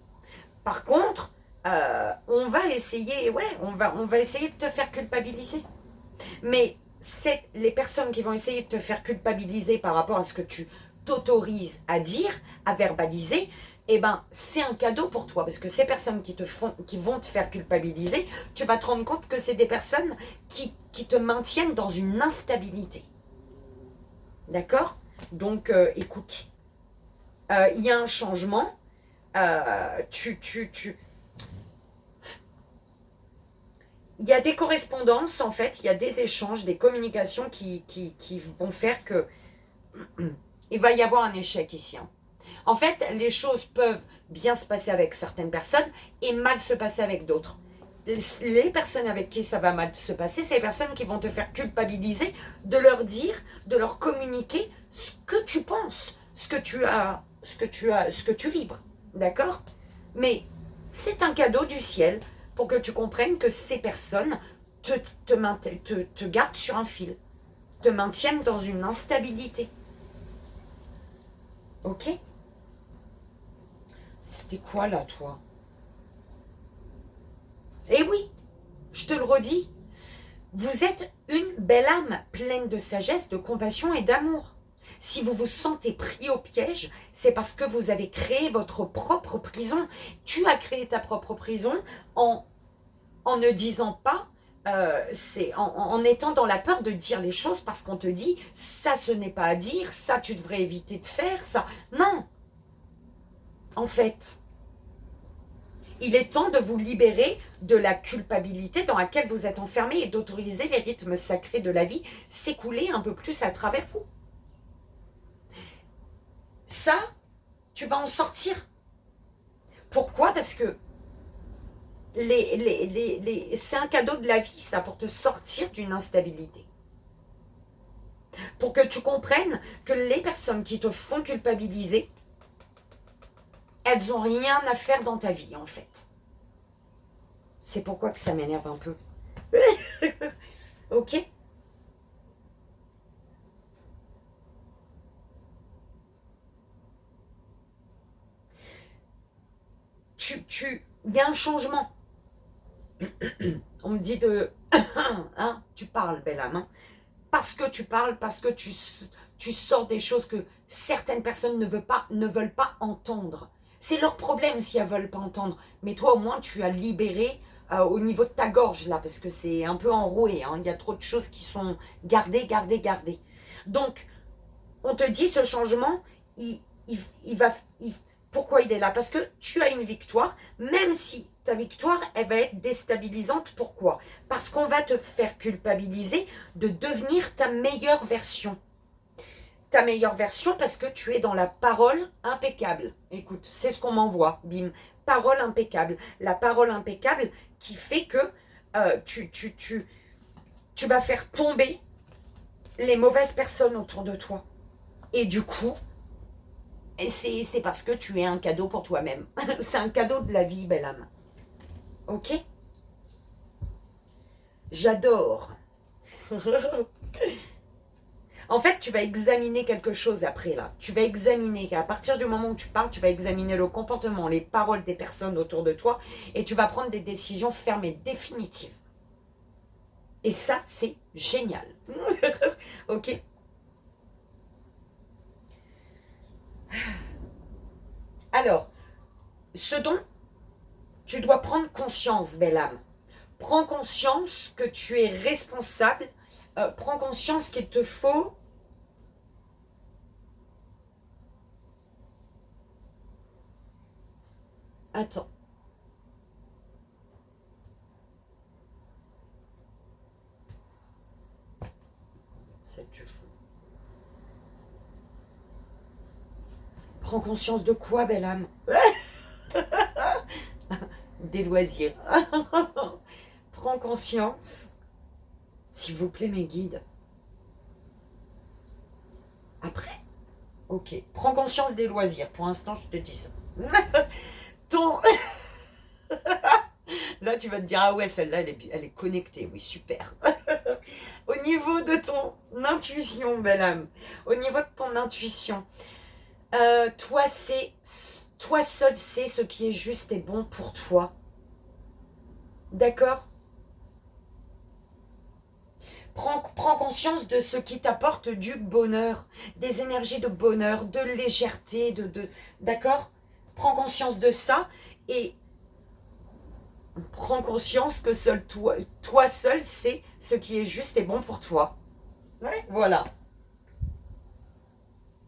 Par contre, on va essayer, on va essayer de te faire culpabiliser. Mais c'est les personnes qui vont essayer de te faire culpabiliser par rapport à ce que tu t'autorises à dire, à verbaliser, eh ben, c'est un cadeau pour toi. Parce que ces personnes qui vont te faire culpabiliser, tu vas te rendre compte que c'est des personnes qui te maintiennent dans une instabilité. D'accord? Donc, écoute, il y a un changement. Il y a des correspondances, en fait, il y a des échanges, des communications qui vont faire que il va y avoir un échec ici. Hein. En fait, les choses peuvent bien se passer avec certaines personnes et mal se passer avec d'autres. Les personnes avec qui ça va mal se passer, c'est les personnes qui vont te faire culpabiliser de leur dire, de leur communiquer ce que tu penses, ce que tu vibres. D'accord? Mais c'est un cadeau du ciel pour que tu comprennes que ces personnes te gardent sur un fil, te maintiennent dans une instabilité. Ok? C'était quoi là, toi? Eh oui, je te le redis, vous êtes une belle âme pleine de sagesse, de compassion et d'amour. Si vous vous sentez pris au piège, c'est parce que vous avez créé votre propre prison. Tu as créé ta propre prison en ne disant pas, en étant dans la peur de dire les choses parce qu'on te dit ça ce n'est pas à dire, ça tu devrais éviter de faire, ça. Non, en fait, il est temps de vous libérer de la culpabilité dans laquelle vous êtes enfermé et d'autoriser les rythmes sacrés de la vie s'écouler un peu plus à travers vous. Ça, tu vas en sortir. Pourquoi? Parce que c'est un cadeau de la vie, ça, pour te sortir d'une instabilité. Pour que tu comprennes que les personnes qui te font culpabiliser, elles n'ont rien à faire dans ta vie, en fait. C'est pourquoi que ça m'énerve un peu. Ok? il y a un changement. On me dit de... hein, tu parles, belle âme. Hein, parce que tu parles, parce que tu sors des choses que certaines personnes ne veulent pas entendre. C'est leur problème si elles ne veulent pas entendre. Mais toi, au moins, tu as libéré au niveau de ta gorge, là, parce que c'est un peu enroué. Hein, il y a trop de choses qui sont gardées, gardées, gardées. Donc, on te dit, ce changement, pourquoi il est là? Parce que tu as une victoire, même si ta victoire, elle va être déstabilisante. Pourquoi? Parce qu'on va te faire culpabiliser de devenir ta meilleure version. Ta meilleure version parce que tu es dans la parole impeccable. Écoute, c'est ce qu'on m'envoie, bim. Parole impeccable. La parole impeccable qui fait que tu vas faire tomber les mauvaises personnes autour de toi. Et du coup, c'est parce que tu es un cadeau pour toi-même. C'est un cadeau de la vie, belle âme. Ok? J'adore. En fait, tu vas examiner quelque chose après, là. Tu vas examiner, à partir du moment où tu parles, tu vas examiner le comportement, les paroles des personnes autour de toi et tu vas prendre des décisions fermes et définitives. Et ça, c'est génial. Ok? Alors, ce dont tu dois prendre conscience, belle âme. Prends conscience que tu es responsable. Prends conscience qu'il te faut... Attends. C'est du fou. Prends conscience de quoi, belle âme? Des loisirs. Prends conscience. S'il vous plaît, mes guides. Après. Ok. Prends conscience des loisirs. Pour l'instant, je te dis ça. Ton... Là, tu vas te dire, ah ouais, celle-là, elle est connectée. Oui, super. Au niveau de ton intuition, belle âme. Au niveau de ton intuition. Toi seul sais ce qui est juste et bon pour toi. D'accord? Prends conscience de ce qui t'apporte du bonheur, des énergies de bonheur, de légèreté, d'accord? Prends conscience de ça et prends conscience que seul toi seul sais ce qui est juste et bon pour toi. Ouais, voilà.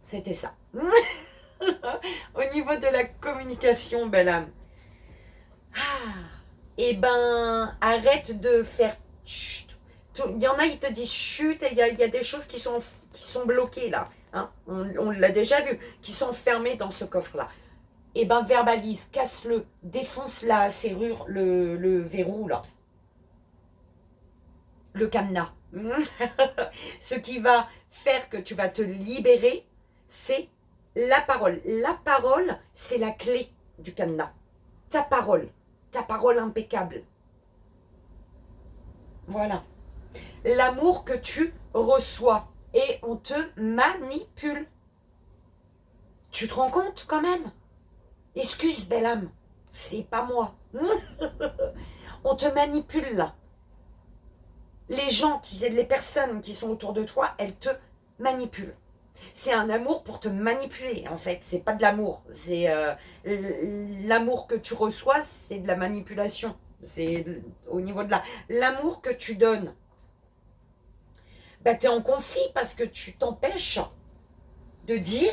C'était ça. Au niveau de la communication, belle âme. Eh ben, arrête de faire chut. Il y en a, ils te disent chut, et il y a des choses qui sont bloquées là. Hein, on l'a déjà vu, qui sont fermées dans ce coffre-là. Eh ben, verbalise, casse-le, défonce la serrure, le verrou là. Le cadenas. Ce qui va faire que tu vas te libérer, c'est la parole. La parole, c'est la clé du cadenas. Ta parole impeccable. Voilà. L'amour que tu reçois et on te manipule. Tu te rends compte quand même? Excuse, belle âme, c'est pas moi. On te manipule là. Les personnes qui sont autour de toi, elles te manipulent. C'est un amour pour te manipuler, en fait. C'est pas de l'amour. C'est l'amour que tu reçois, c'est de la manipulation. C'est au niveau de l'amour que tu donnes. Bah, tu es en conflit parce que tu t'empêches de dire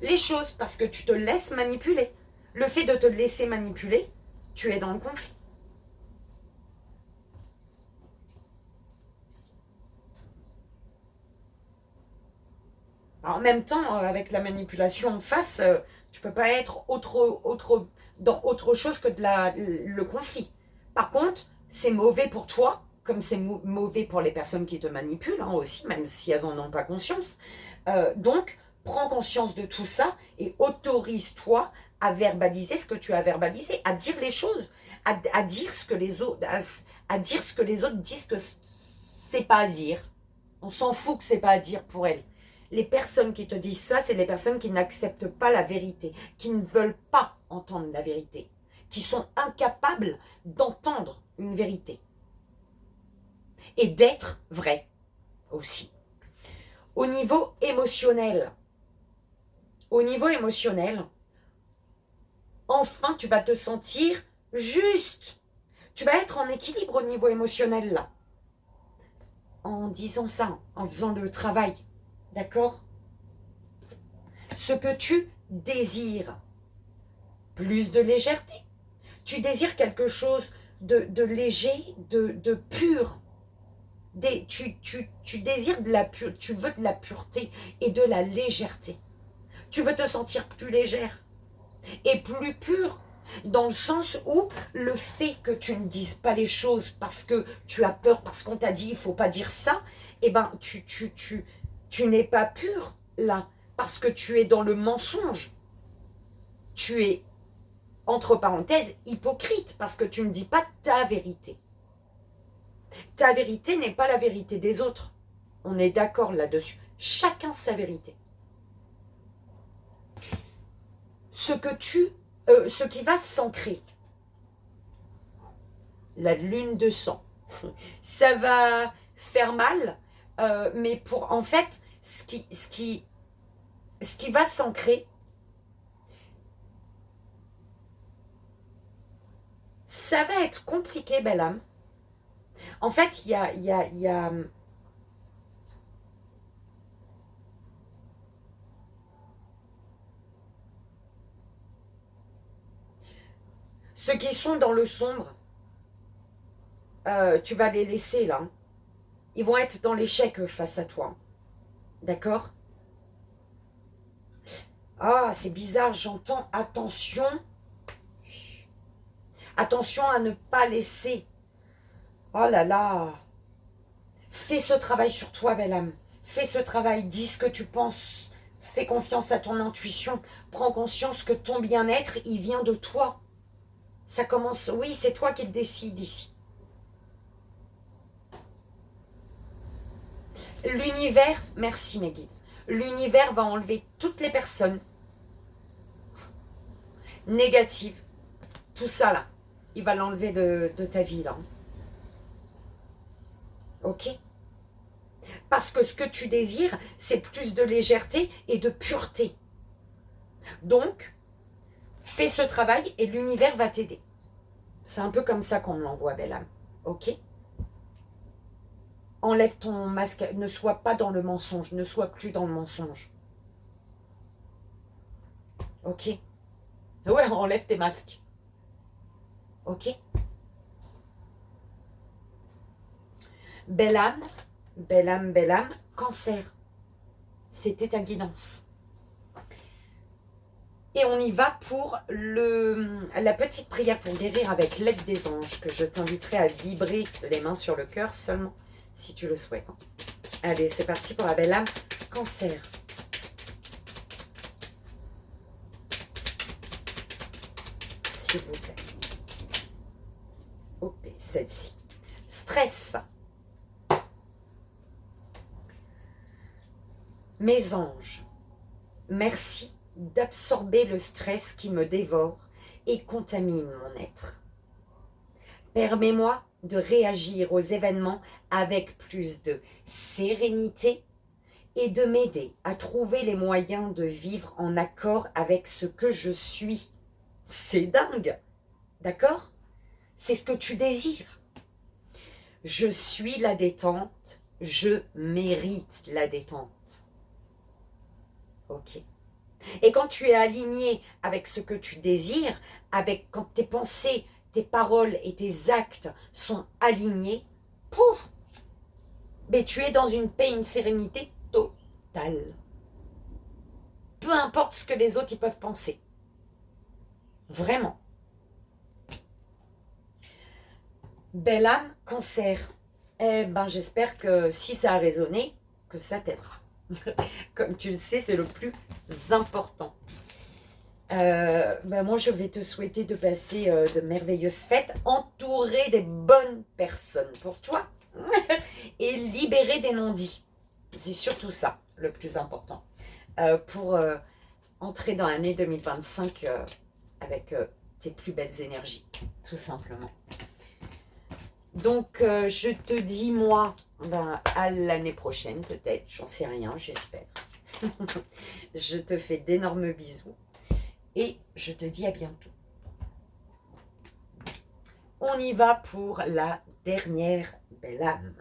les choses, parce que tu te laisses manipuler. Le fait de te laisser manipuler, tu es dans le conflit. Alors, en même temps, avec la manipulation en face, tu peux pas être dans autre chose que le conflit. Par contre, c'est mauvais pour toi, comme c'est mauvais pour les personnes qui te manipulent hein, aussi, même si elles n'en ont pas conscience. Donc, prends conscience de tout ça et autorise-toi à verbaliser ce que tu as verbalisé, à dire les choses, à dire ce que les autres, à dire ce que les autres disent que c'est pas à dire. On s'en fout que c'est pas à dire pour elles. Les personnes qui te disent ça, c'est les personnes qui n'acceptent pas la vérité, qui ne veulent pas entendre la vérité, qui sont incapables d'entendre une vérité et d'être vrai aussi. Au niveau émotionnel, enfin tu vas te sentir juste. Tu vas être en équilibre au niveau émotionnel là. En disant ça, en faisant le travail. D'accord? Ce que tu désires, plus de légèreté. Tu désires quelque chose de léger, de pur. Tu désires de la pureté, tu veux de la pureté et de la légèreté. Tu veux te sentir plus légère et plus pure, dans le sens où le fait que tu ne dises pas les choses parce que tu as peur, parce qu'on t'a dit il ne faut pas dire ça, eh ben tu n'es pas pure là, parce que tu es dans le mensonge. Tu es, entre parenthèses, hypocrite, parce que tu ne dis pas ta vérité. Ta vérité n'est pas la vérité des autres. On est d'accord là-dessus. Chacun sa vérité. Ce qui va s'ancrer, la lune de sang, ça va faire mal, mais en fait, ce qui va s'ancrer, ça va être compliqué, belle âme. En fait, il y a ceux qui sont dans le sombre, tu vas les laisser là. Ils vont être dans l'échec face à toi. D'accord? Ah, c'est bizarre, j'entends attention. Attention à ne pas laisser. Oh là là. Fais ce travail sur toi, belle âme. Fais ce travail, dis ce que tu penses. Fais confiance à ton intuition. Prends conscience que ton bien-être, il vient de toi. Ça commence, oui, c'est toi qui le décides ici. L'univers, merci mes guides, l'univers va enlever toutes les personnes négatives, tout ça là, il va l'enlever de ta vie là. Ok? Parce que ce que tu désires, c'est plus de légèreté et de pureté. Donc, fais ce travail et l'univers va t'aider. C'est un peu comme ça qu'on me l'envoie, belle âme. Ok? Enlève ton masque, ne sois pas dans le mensonge, ne sois plus dans le mensonge. Ok? Ouais, enlève tes masques. Ok? Belle âme, belle âme, belle âme, cancer. C'était ta guidance. Et on y va pour la petite prière pour guérir avec l'aide des anges, que je t'inviterai à vibrer les mains sur le cœur seulement, si tu le souhaites. Allez, c'est parti pour la belle âme, cancer. S'il vous plaît. Ok, celle-ci. Stress. Mes anges, merci d'absorber le stress qui me dévore et contamine mon être. Permets-moi de réagir aux événements avec plus de sérénité et de m'aider à trouver les moyens de vivre en accord avec ce que je suis. C'est dingue, d'accord? C'est ce que tu désires. Je suis la détente, je mérite la détente. Ok. Et quand tu es aligné avec ce que tu désires, quand tes pensées, tes paroles et tes actes sont alignés, pouf, mais tu es dans une paix, une sérénité totale. Peu importe ce que les autres ils peuvent penser. Vraiment. Belle âme, cancer. Eh ben, j'espère que si ça a résonné, que ça t'aidera. Comme tu le sais, c'est le plus important. Ben moi, je vais te souhaiter de passer de merveilleuses fêtes, entourées des bonnes personnes pour toi et libérer des non-dits. C'est surtout ça, le plus important. Pour entrer dans l'année 2025 avec tes plus belles énergies, tout simplement. Donc, je te dis, moi, ben, à l'année prochaine, peut-être, j'en sais rien, j'espère. Je te fais d'énormes bisous et je te dis à bientôt. On y va pour la dernière belle âme.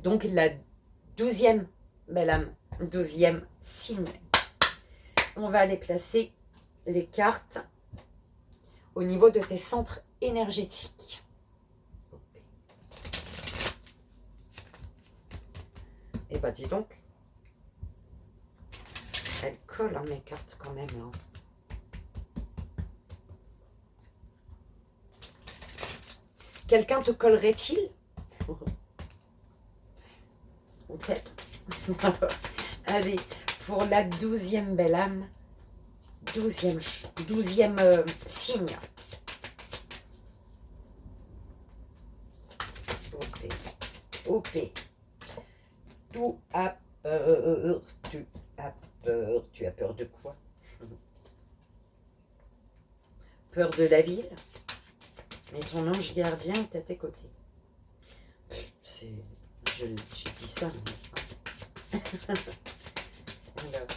Donc, la 12e belle âme, 12e signe. On va aller placer les cartes au niveau de tes centres énergétiques. Et bah dis donc, elles collent hein, mes cartes quand même là. Quelqu'un te collerait-il? Ou peut-être. Allez, pour la 12e belle âme, 12e signe. OP. Tu as peur. Tu as peur. Tu as peur de quoi? Peur de la ville? Mais ton ange gardien est à tes côtés. J'ai dit ça. Alors,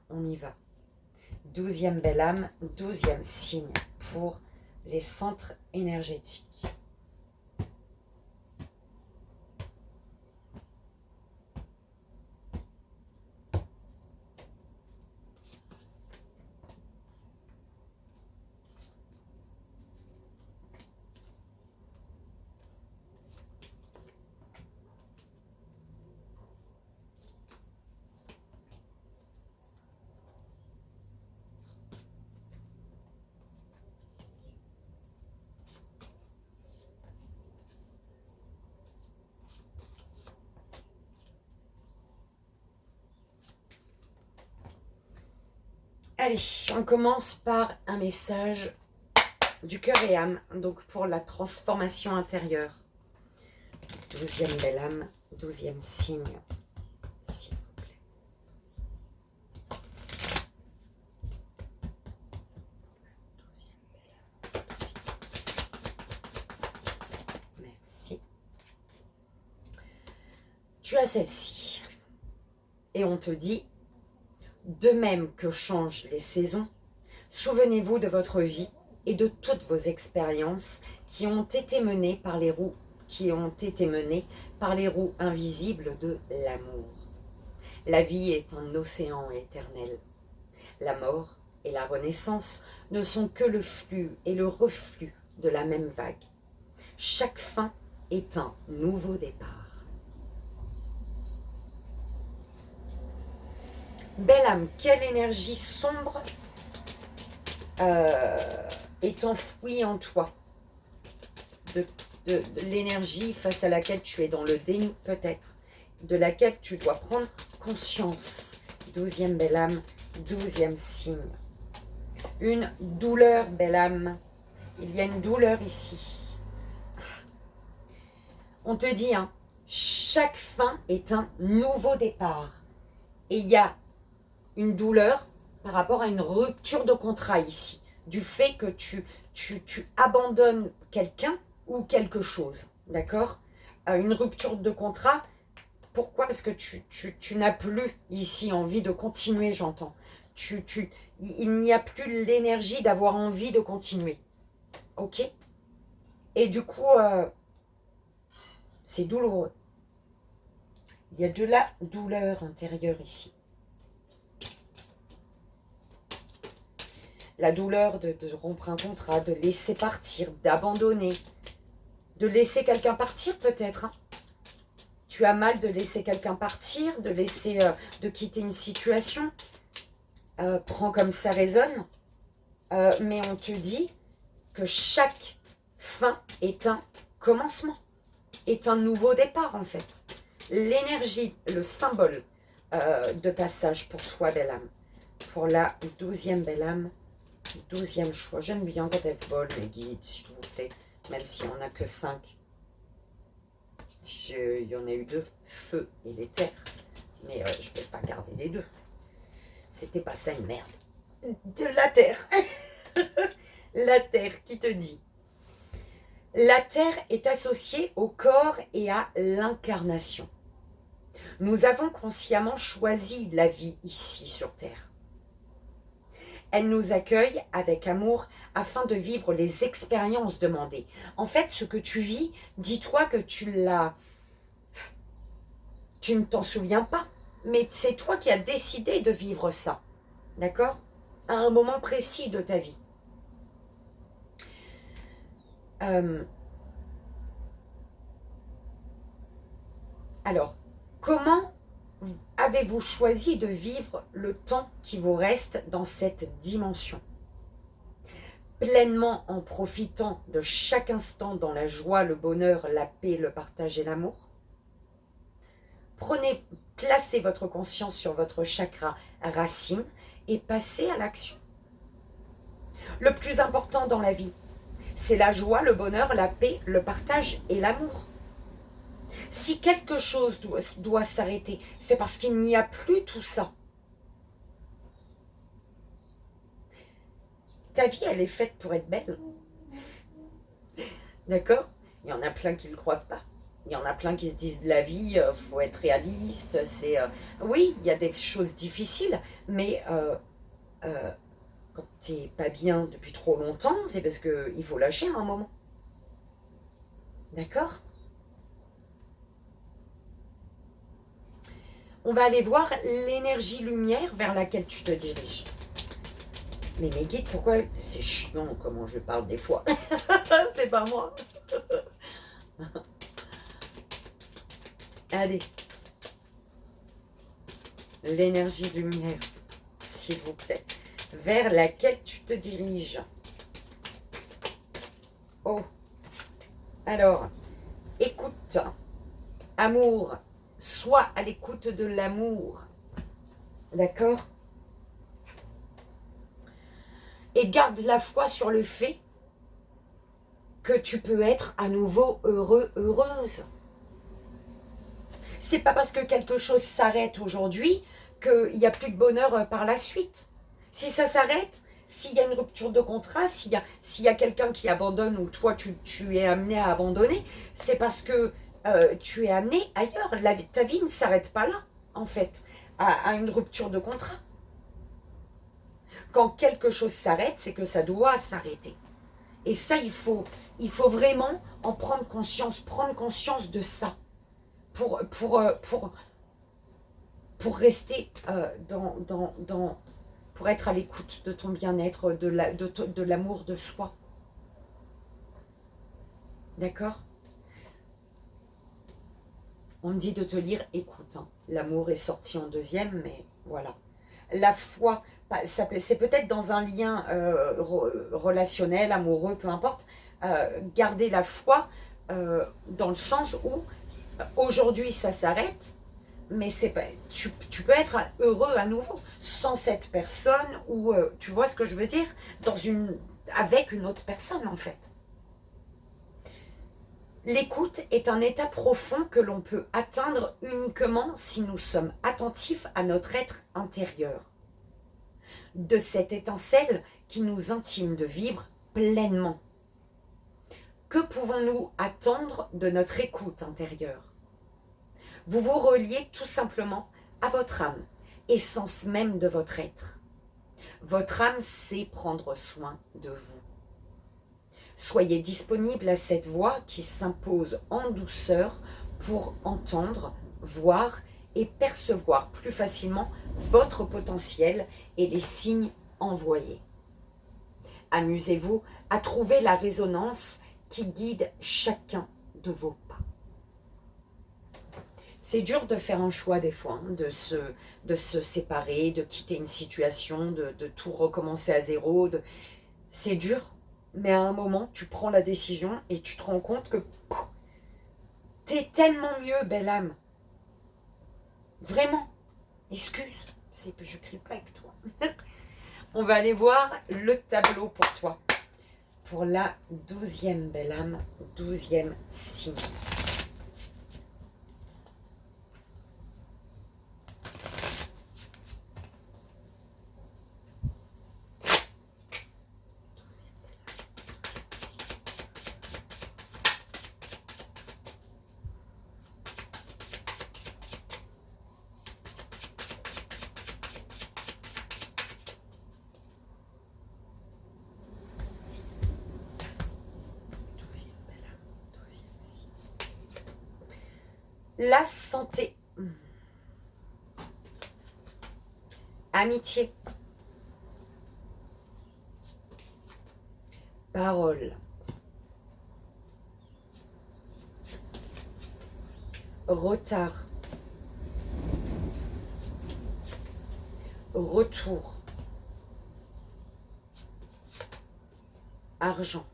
on y va. 12e belle âme, 12e signe pour les centres énergétiques. Allez, on commence par un message du cœur et âme, donc pour la transformation intérieure. 12e belle âme, 12e signe, s'il vous plaît. Merci. Tu as celle-ci. Et on te dit, de même que changent les saisons, souvenez-vous de votre vie et de toutes vos expériences qui ont été menées par les roues invisibles de l'amour. La vie est un océan éternel. La mort et la renaissance ne sont que le flux et le reflux de la même vague. Chaque fin est un nouveau départ. Belle âme, quelle énergie sombre est enfouie en toi, de l'énergie face à laquelle tu es dans le déni peut-être, de laquelle tu dois prendre conscience. 12e belle âme, 12e signe. Une douleur, belle âme. Il y a une douleur ici. On te dit, hein, chaque fin est un nouveau départ. Et il y a une douleur par rapport à une rupture de contrat ici, du fait que tu abandonnes quelqu'un ou quelque chose, d'accord? Une rupture de contrat, pourquoi? Parce que tu n'as plus ici envie de continuer, j'entends. Il n'y a plus l'énergie d'avoir envie de continuer, ok? Et du coup, c'est douloureux. Il y a de la douleur intérieure ici. La douleur de rompre un contrat, de laisser partir, d'abandonner, de laisser quelqu'un partir peut-être. Hein. Tu as mal de laisser quelqu'un partir, de quitter une situation. Prends comme ça résonne. Mais on te dit que chaque fin est un commencement, est un nouveau départ en fait. L'énergie, le symbole de passage pour toi, belle âme. Pour la 12e belle âme. 12e choix. J'aime bien quand elles volent les guides, s'il vous plaît. Même s'il n'y en a que 5. Il y en a eu 2, feu et l'éther. Mais je ne vais pas garder les 2. c'était pas ça une merde. De la Terre. La Terre qui te dit. La Terre est associée au corps et à l'incarnation. Nous avons consciemment choisi la vie ici sur Terre. Elle nous accueille avec amour afin de vivre les expériences demandées. En fait, ce que tu vis, dis-toi que tu ne t'en souviens pas, mais c'est toi qui as décidé de vivre ça. D'accord? À un moment précis de ta vie. Alors, comment avez-vous choisi de vivre le temps qui vous reste dans cette dimension? Pleinement en profitant de chaque instant dans la joie, le bonheur, la paix, le partage et l'amour? Placez votre conscience sur votre chakra racine et passez à l'action. Le plus important dans la vie, c'est la joie, le bonheur, la paix, le partage et l'amour. Si quelque chose doit s'arrêter, c'est parce qu'il n'y a plus tout ça. Ta vie, elle est faite pour être belle. D'accord? Il y en a plein qui ne le croient pas. Il y en a plein qui se disent la vie, faut être réaliste. Oui, il y a des choses difficiles, mais quand tu n'es pas bien depuis trop longtemps, c'est parce qu'il faut lâcher à un moment. D'accord? On va aller voir l'énergie lumière vers laquelle tu te diriges. Mais mes guides, pourquoi? C'est chiant comment je parle des fois. C'est pas moi. Allez. L'énergie lumière, s'il vous plaît. Vers laquelle tu te diriges. Oh. Alors, écoute. Amour. Sois à l'écoute de l'amour. D'accord? Et garde la foi sur le fait que tu peux être à nouveau heureux, heureuse. C'est pas parce que quelque chose s'arrête aujourd'hui qu'il n'y a plus de bonheur par la suite. Si ça s'arrête, s'il y a une rupture de contrat, s'il y a quelqu'un qui abandonne ou toi tu es amené à abandonner, c'est parce que tu es amené ailleurs. Ta vie ne s'arrête pas là, en fait, à une rupture de contrat. Quand quelque chose s'arrête, c'est que ça doit s'arrêter. Et ça, il faut vraiment en prendre conscience de ça, pour rester pour être à l'écoute de ton bien-être, de l'amour de soi. D'accord? On me dit de te lire, écoute, hein, l'amour est sorti en deuxième, mais voilà. La foi, c'est peut-être dans un lien relationnel, amoureux, peu importe, garder la foi dans le sens où aujourd'hui ça s'arrête, mais tu peux être heureux à nouveau sans cette personne ou tu vois ce que je veux dire, avec une autre personne en fait. L'écoute est un état profond que l'on peut atteindre uniquement si nous sommes attentifs à notre être intérieur. De cette étincelle qui nous intime de vivre pleinement. Que pouvons-nous attendre de notre écoute intérieure? Vous vous reliez tout simplement à votre âme, essence même de votre être. Votre âme sait prendre soin de vous. Soyez disponible à cette voix qui s'impose en douceur pour entendre, voir et percevoir plus facilement votre potentiel et les signes envoyés. Amusez-vous à trouver la résonance qui guide chacun de vos pas. C'est dur de faire un choix des fois, hein, de se séparer, de quitter une situation, de tout recommencer à zéro. C'est dur. Mais à un moment, tu prends la décision et tu te rends compte que t'es tellement mieux, belle âme. Vraiment. Excuse, je crie pas avec toi. On va aller voir le tableau pour toi. Pour la 12e, belle âme, 12e signe. La santé. Amitié. Parole. Retard. Retour. Argent.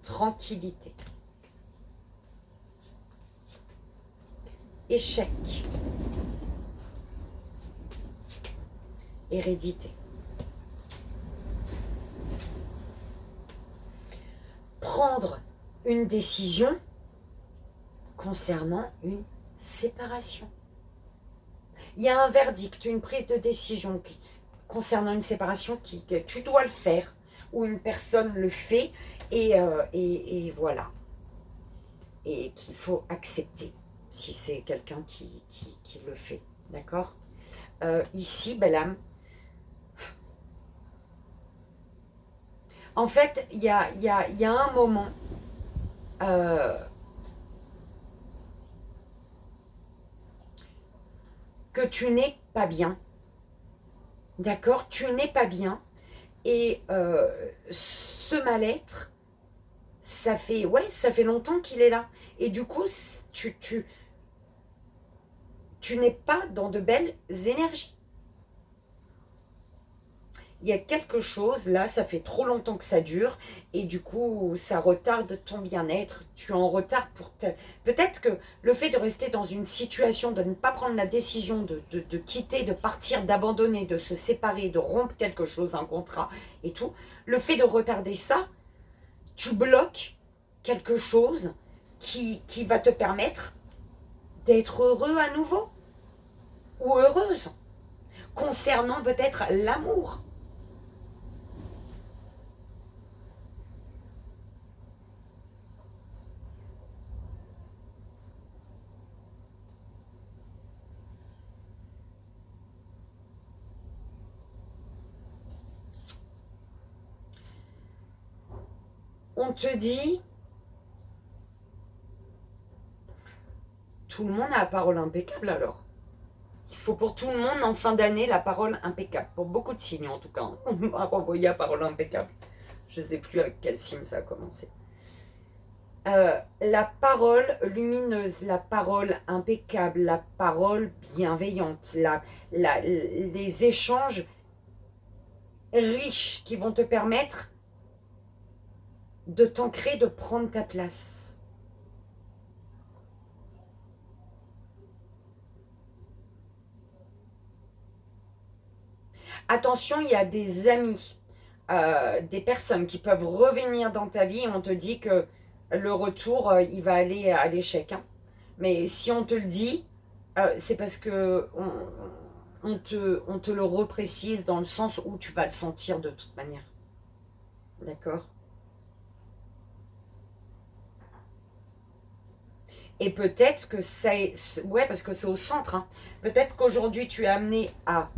Tranquillité. Échec. Hérédité. Prendre une décision concernant une séparation. Il y a un verdict, une prise de décision concernant une séparation que tu dois le faire, ou une personne le fait, et voilà. Et qu'il faut accepter, si c'est quelqu'un qui le fait, d'accord. Ici, belle âme, en fait, il y a un moment, que tu n'es pas bien, d'accord, tu n'es pas bien, et ce mal-être, ça fait longtemps qu'il est là, et du coup, tu n'es pas dans de belles énergies. Il y a quelque chose, là, ça fait trop longtemps que ça dure, et du coup, ça retarde ton bien-être, tu es en retard pour... Peut-être que le fait de rester dans une situation, de ne pas prendre la décision de quitter, de partir, d'abandonner, de se séparer, de rompre quelque chose, un contrat et tout, le fait de retarder ça, tu bloques quelque chose qui va te permettre d'être heureux à nouveau, ou heureuse, concernant peut-être l'amour. On te dit, tout le monde a la parole impeccable alors. Il faut pour tout le monde en fin d'année la parole impeccable. Pour beaucoup de signes en tout cas. On m'a renvoyé la parole impeccable. Je ne sais plus avec quel signe ça a commencé. La parole lumineuse, la parole impeccable, la parole bienveillante, les échanges riches qui vont te permettre de t'ancrer, de prendre ta place. Attention, il y a des amis, des personnes qui peuvent revenir dans ta vie et on te dit que le retour, il va aller à l'échec. Hein. Mais si on te le dit, c'est parce que on te le reprécise dans le sens où tu vas le sentir de toute manière. D'accord? Et peut-être que c'est... Ouais, parce que c'est au centre. Hein. Peut-être qu'aujourd'hui, tu es amené à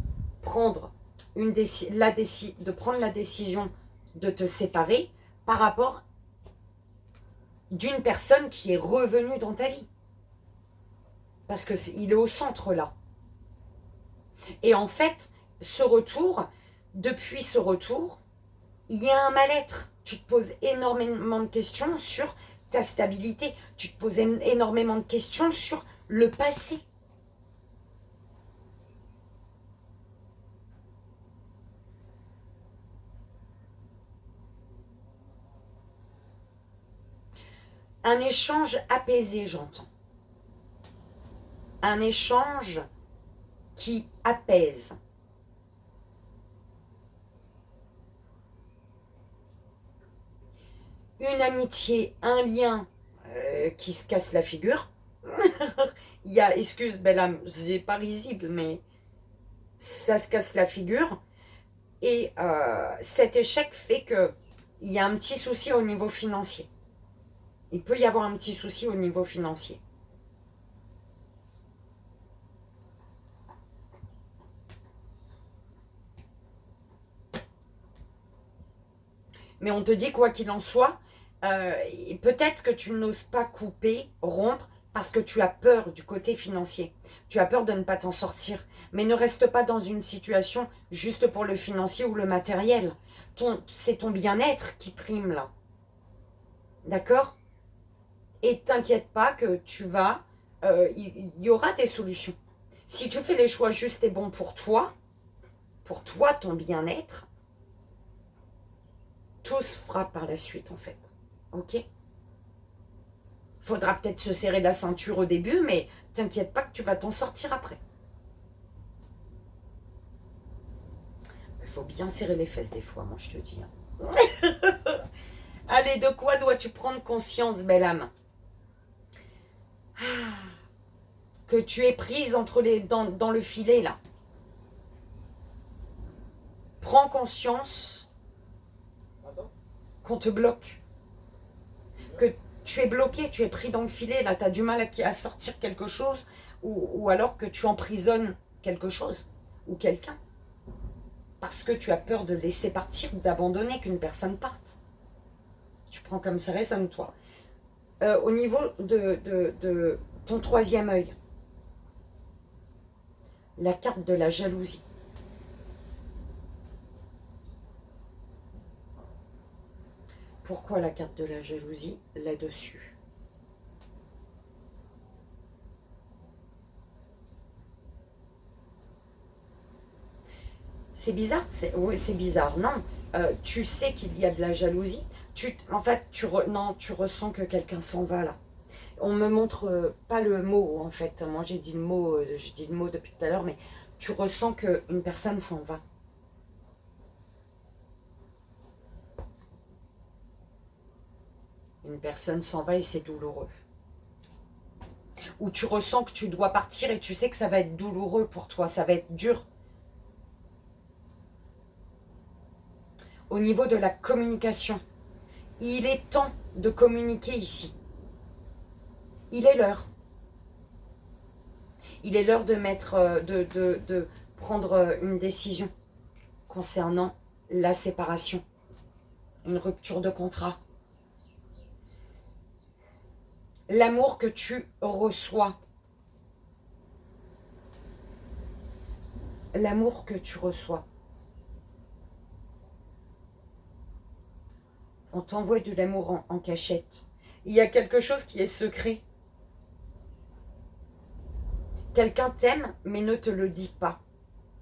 prendre de prendre la décision de te séparer par rapport d'une personne qui est revenue dans ta vie. Parce qu'il est au centre là. Et en fait, ce retour, depuis ce retour, il y a un mal-être. Tu te poses énormément de questions sur ta stabilité. Tu te poses énormément de questions sur le passé. Un échange apaisé, j'entends. Un échange qui apaise. Une amitié, un lien qui se casse la figure. Il y a, excuse belle âme, c'est pas risible, mais ça se casse la figure. Et cet échec fait que il y a un petit souci au niveau financier. Il peut y avoir un petit souci au niveau financier. Mais on te dit quoi qu'il en soit, Et peut-être que tu n'oses pas couper, rompre, parce que tu as peur du côté financier. Tu as peur de ne pas t'en sortir. Mais ne reste pas dans une situation juste pour le financier ou le matériel. C'est ton bien-être qui prime là. D'accord? Et t'inquiète pas que tu vas... Il y aura des solutions. Si tu fais les choix justes et bons pour toi, ton bien-être, tout se fera par la suite en fait. Ok? Faudra peut-être se serrer la ceinture au début, mais t'inquiète pas que tu vas t'en sortir après. Il faut bien serrer les fesses des fois, moi je te dis. Allez, de quoi dois-tu prendre conscience, belle âme? Que tu es prise dans le filet là. Prends conscience qu'on te bloque. Que tu es bloqué, tu es pris dans le filet là, tu as du mal à sortir quelque chose ou alors que tu emprisonnes quelque chose ou quelqu'un. Parce que tu as peur de laisser partir, d'abandonner, qu'une personne parte. Tu prends comme ça résonne, toi. Au niveau de ton troisième œil, la carte de la jalousie. Pourquoi la carte de la jalousie là-dessus? C'est bizarre, oui, c'est bizarre, non. Tu sais qu'il y a de la jalousie. En fait, non, tu ressens que quelqu'un s'en va là. On me montre pas le mot en fait. Moi j'ai dit le mot, je dis le mot depuis tout à l'heure, mais tu ressens qu'une personne s'en va. Une personne s'en va et c'est douloureux. Ou tu ressens que tu dois partir et tu sais que ça va être douloureux pour toi, ça va être dur. Au niveau de la communication, il est temps de communiquer ici. Il est l'heure. Il est l'heure de mettre, de prendre une décision concernant la séparation, une rupture de contrat. L'amour que tu reçois. L'amour que tu reçois. On t'envoie de l'amour en cachette. Il y a quelque chose qui est secret. Quelqu'un t'aime, mais ne te le dit pas.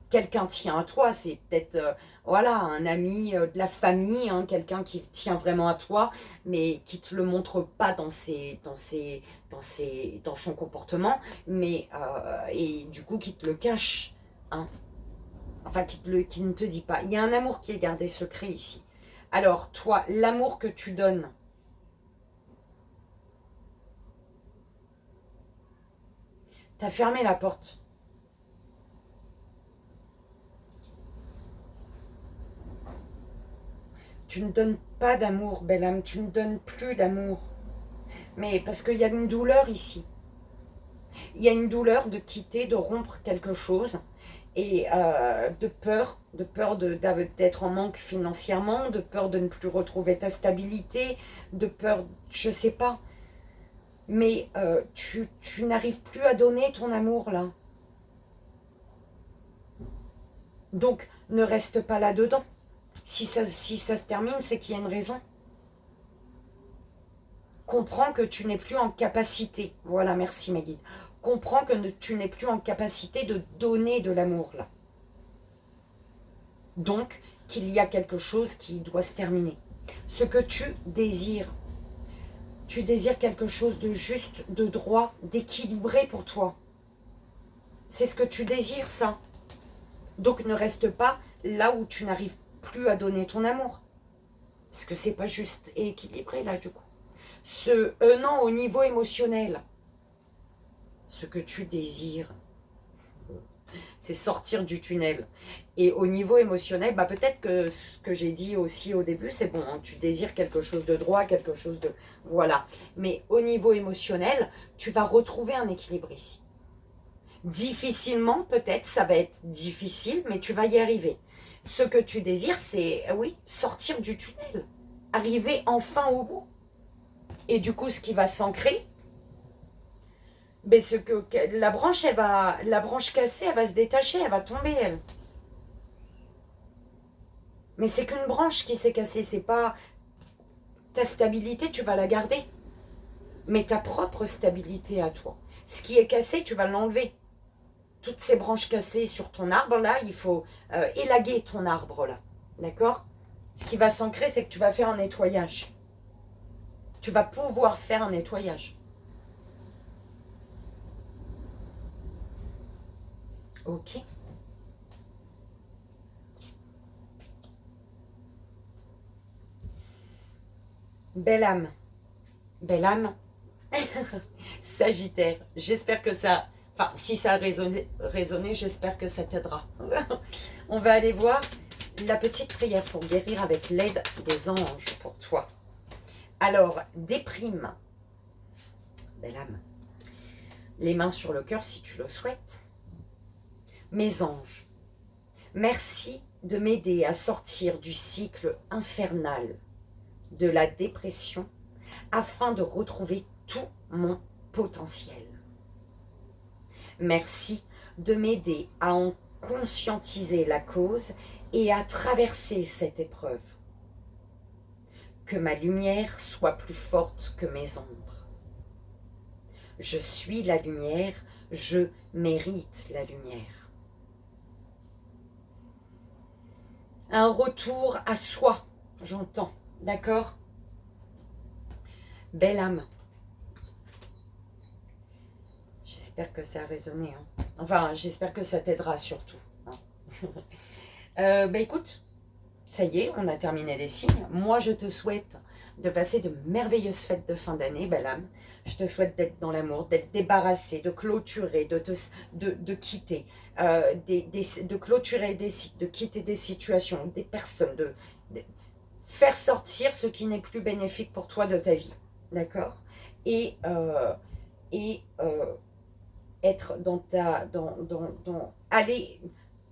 Quelqu'un tient à toi, c'est peut-être voilà, un ami de la famille, hein, quelqu'un qui tient vraiment à toi, mais qui ne te le montre pas dans son comportement, mais et du coup qui te le cache. Hein. Enfin, qui ne te dit pas. Il y a un amour qui est gardé secret ici. Alors, toi, l'amour que tu donnes, t'as fermé la porte. Tu ne donnes pas d'amour, belle âme, tu ne donnes plus d'amour. Mais parce qu'il y a une douleur ici. Il y a une douleur de quitter, de rompre quelque chose. Et de peur d'être en manque financièrement, de peur de ne plus retrouver ta stabilité, de peur, je sais pas. Mais tu n'arrives plus à donner ton amour là. Donc ne reste pas là-dedans. Si ça se termine, c'est qu'il y a une raison. Comprends que tu n'es plus en capacité. Voilà, merci ma guide. Comprends que tu n'es plus en capacité de donner de l'amour là. Donc, qu'il y a quelque chose qui doit se terminer. Ce que tu désires quelque chose de juste, de droit, d'équilibré pour toi. C'est ce que tu désires, ça. Donc ne reste pas là où tu n'arrives plus à donner ton amour. Parce que c'est pas juste et équilibré là du coup. Non, au niveau émotionnel, ce que tu désires, c'est sortir du tunnel. Et au niveau émotionnel, bah peut-être que ce que j'ai dit aussi au début, c'est bon, hein, tu désires quelque chose de droit, quelque chose de... Voilà. Mais au niveau émotionnel, tu vas retrouver un équilibre ici. Difficilement, peut-être, ça va être difficile, mais tu vas y arriver. Ce que tu désires, c'est, oui, sortir du tunnel. Arriver enfin au bout. Et du coup, ce qui va s'ancrer, ben, la branche, la branche cassée, elle va se détacher, elle va tomber, elle. Mais c'est qu'une branche qui s'est cassée, c'est pas ta stabilité, tu vas la garder. Mais ta propre stabilité à toi. Ce qui est cassé, tu vas l'enlever. Toutes ces branches cassées sur ton arbre, là, il faut élaguer ton arbre, là. D'accord? Ce qui va s'ancrer, c'est que tu vas faire un nettoyage. Tu vas pouvoir faire un nettoyage. Ok. Belle âme. Belle âme. Sagittaire. J'espère que ça... Enfin, si ça a résonné, j'espère que ça t'aidera. On va aller voir la petite prière pour guérir avec l'aide des anges pour toi. Alors, déprime. Belle âme. Les mains sur le cœur si tu le souhaites. Mes anges, merci de m'aider à sortir du cycle infernal de la dépression afin de retrouver tout mon potentiel. Merci de m'aider à en conscientiser la cause et à traverser cette épreuve. Que ma lumière soit plus forte que mes ombres. Je suis la lumière, je mérite la lumière. Un retour à soi, j'entends, d'accord? Belle âme. J'espère que ça a résonné. Hein. Enfin, j'espère que ça t'aidera surtout. Hein. Bah écoute, ça y est, on a terminé les signes. Moi, je te souhaite de passer de merveilleuses fêtes de fin d'année, belle âme. Je te souhaite d'être dans l'amour, d'être débarrassé, de clôturer, de quitter, de clôturer des cycles, de quitter des situations, des personnes, de faire sortir ce qui n'est plus bénéfique pour toi de ta vie. D'accord? Et être dans ta... aller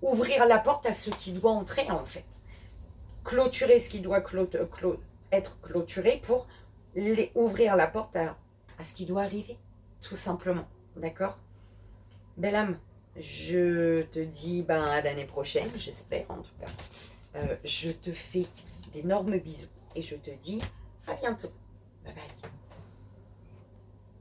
ouvrir la porte à ce qui doit entrer, en fait. Clôturer ce qui doit être clôturé pour ouvrir la porte à ce qui doit arriver, tout simplement. D'accord? Belle âme, je te dis à l'année prochaine, j'espère en tout cas. Je te fais d'énormes bisous et je te dis à bientôt. Bye bye.